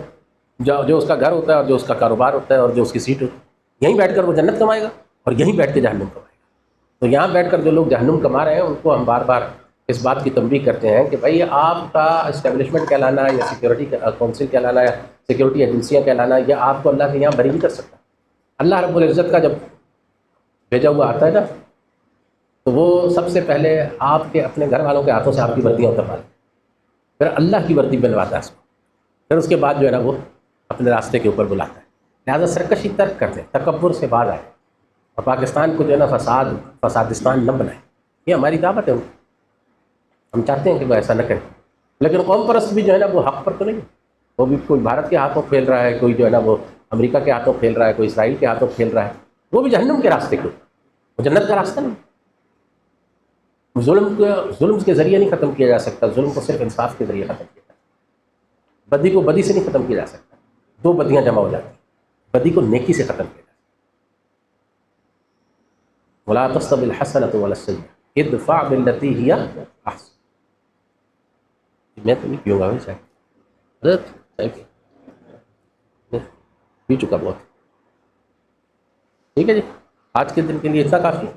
جو اس کا گھر ہوتا ہے اور جو اس کا کاروبار ہوتا ہے اور جو اس کی سیٹ ہوتی ہے، یہیں بیٹھ کر وہ جنت کمائے گا اور یہیں بیٹھ کے جہنم کمائے گا۔ تو یہاں بیٹھ کر جو لوگ جہنم کما رہے ہیں ان کو ہم بار بار اس بات کی تنبیہ کرتے ہیں کہ بھائی آپ کا اسٹیبلشمنٹ کہلانا یا سیکورٹی کونسل کہلانا یا سیکورٹی ایجنسیاں کہلانا، یہ آپ کو اللہ کے یہاں بری نہیں کر سکتا۔ اللہ رب العزت کا جب بھیجا ہوا آتا ہے نا، تو وہ سب سے پہلے آپ کے اپنے گھر والوں کے ہاتھوں سے آپ کی وردیاں اتروا ہے، پھر اللہ کی وردی بنواتا ہے اس کو، پھر اس کے بعد جو ہے نا وہ اپنے راستے کے اوپر بلاتا ہے۔ لہٰذا سرکشی ترک کرتے، تکبر سے باز آئے اور پاکستان کو جو ہے نا فسادستان نہ بنائے۔ یہ ہماری دعوت ہے، ہم چاہتے ہیں کہ وہ ایسا نہ کریں، لیکن قوم پرست بھی جو ہے نا وہ حق پر تو نہیں، وہ بھی کوئی بھارت کے ہاتھوں کھیل رہا ہے، کوئی جو ہے نا وہ امریکہ کے ہاتھوں کھیل رہا ہے، کوئی اسرائیل کے ہاتھوں کھیل رہا ہے، وہ بھی جہنم کے راستے کو، وہ جنت کا راستہ نہیں۔ ظلم کے ذریعے نہیں ختم کیا جا سکتا، ظلم کو صرف انصاف کے ذریعے ختم کیا جا سکتا۔ بدی کو بدی سے نہیں ختم کیا جا سکتا، دو بدیاں جمع ہو جاتی ہیں، بدی کو نیکی سے ختم کیا جا سکتا۔ وَلَا تَسْتَوِي الْحَسَنَةُ وَلَا السَّيِّئَةُ ادْفَعْ بِالَّتِي هِيَ أَحْسَنُ۔ میں تو نہیں پیوں گا بھائی چائے، پی چکا بہت، ٹھیک ہے جی۔ آج کے دن کے لیے اتنا کافی،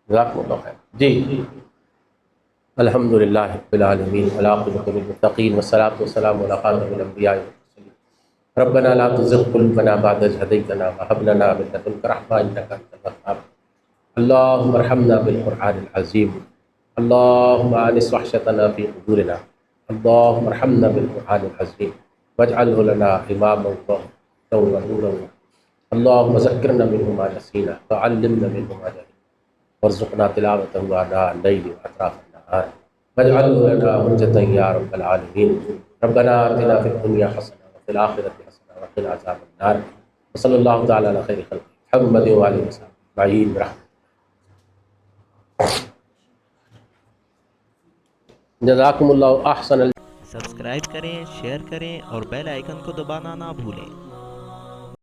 جزاکم اللہ خیر۔ جی الحمد للہ رب العالمین والعاقبۃ للمتقین والصلاۃ والسلام علی خاتم الانبیاء والمرسلین۔ ربنا لا تزغ قلوبنا بعد إذ هديتنا وهب لنا من لدنك رحمة إنك أنت الوهاب۔ اللهم ارحمنا بالقرآن العظيم، اللهم آنس وحشتنا في قبورنا، اللهم ارحمنا بالقرآن العظيم واجعله لنا إماما وهدى ونورا، اللهم ذكرنا منه ما نسينا وعلمنا منه ما جهلنا وارزقنا تلاوته آناء الليل وأطراف النهار واجعله لنا حجة يا رب العالمين۔ ربنا آتنا في الدنيا حسنة وفي الآخرة حسنة وقنا عذاب النار، وصلى الله تعالى على خير خلقه محمد وآله وصحبه أجمعين برحمته۔ جزاکم اللہ احسن۔ سبسکرائب کریں، شیئر کریں اور بیل آئیکن کو دبانا نہ بھولیں۔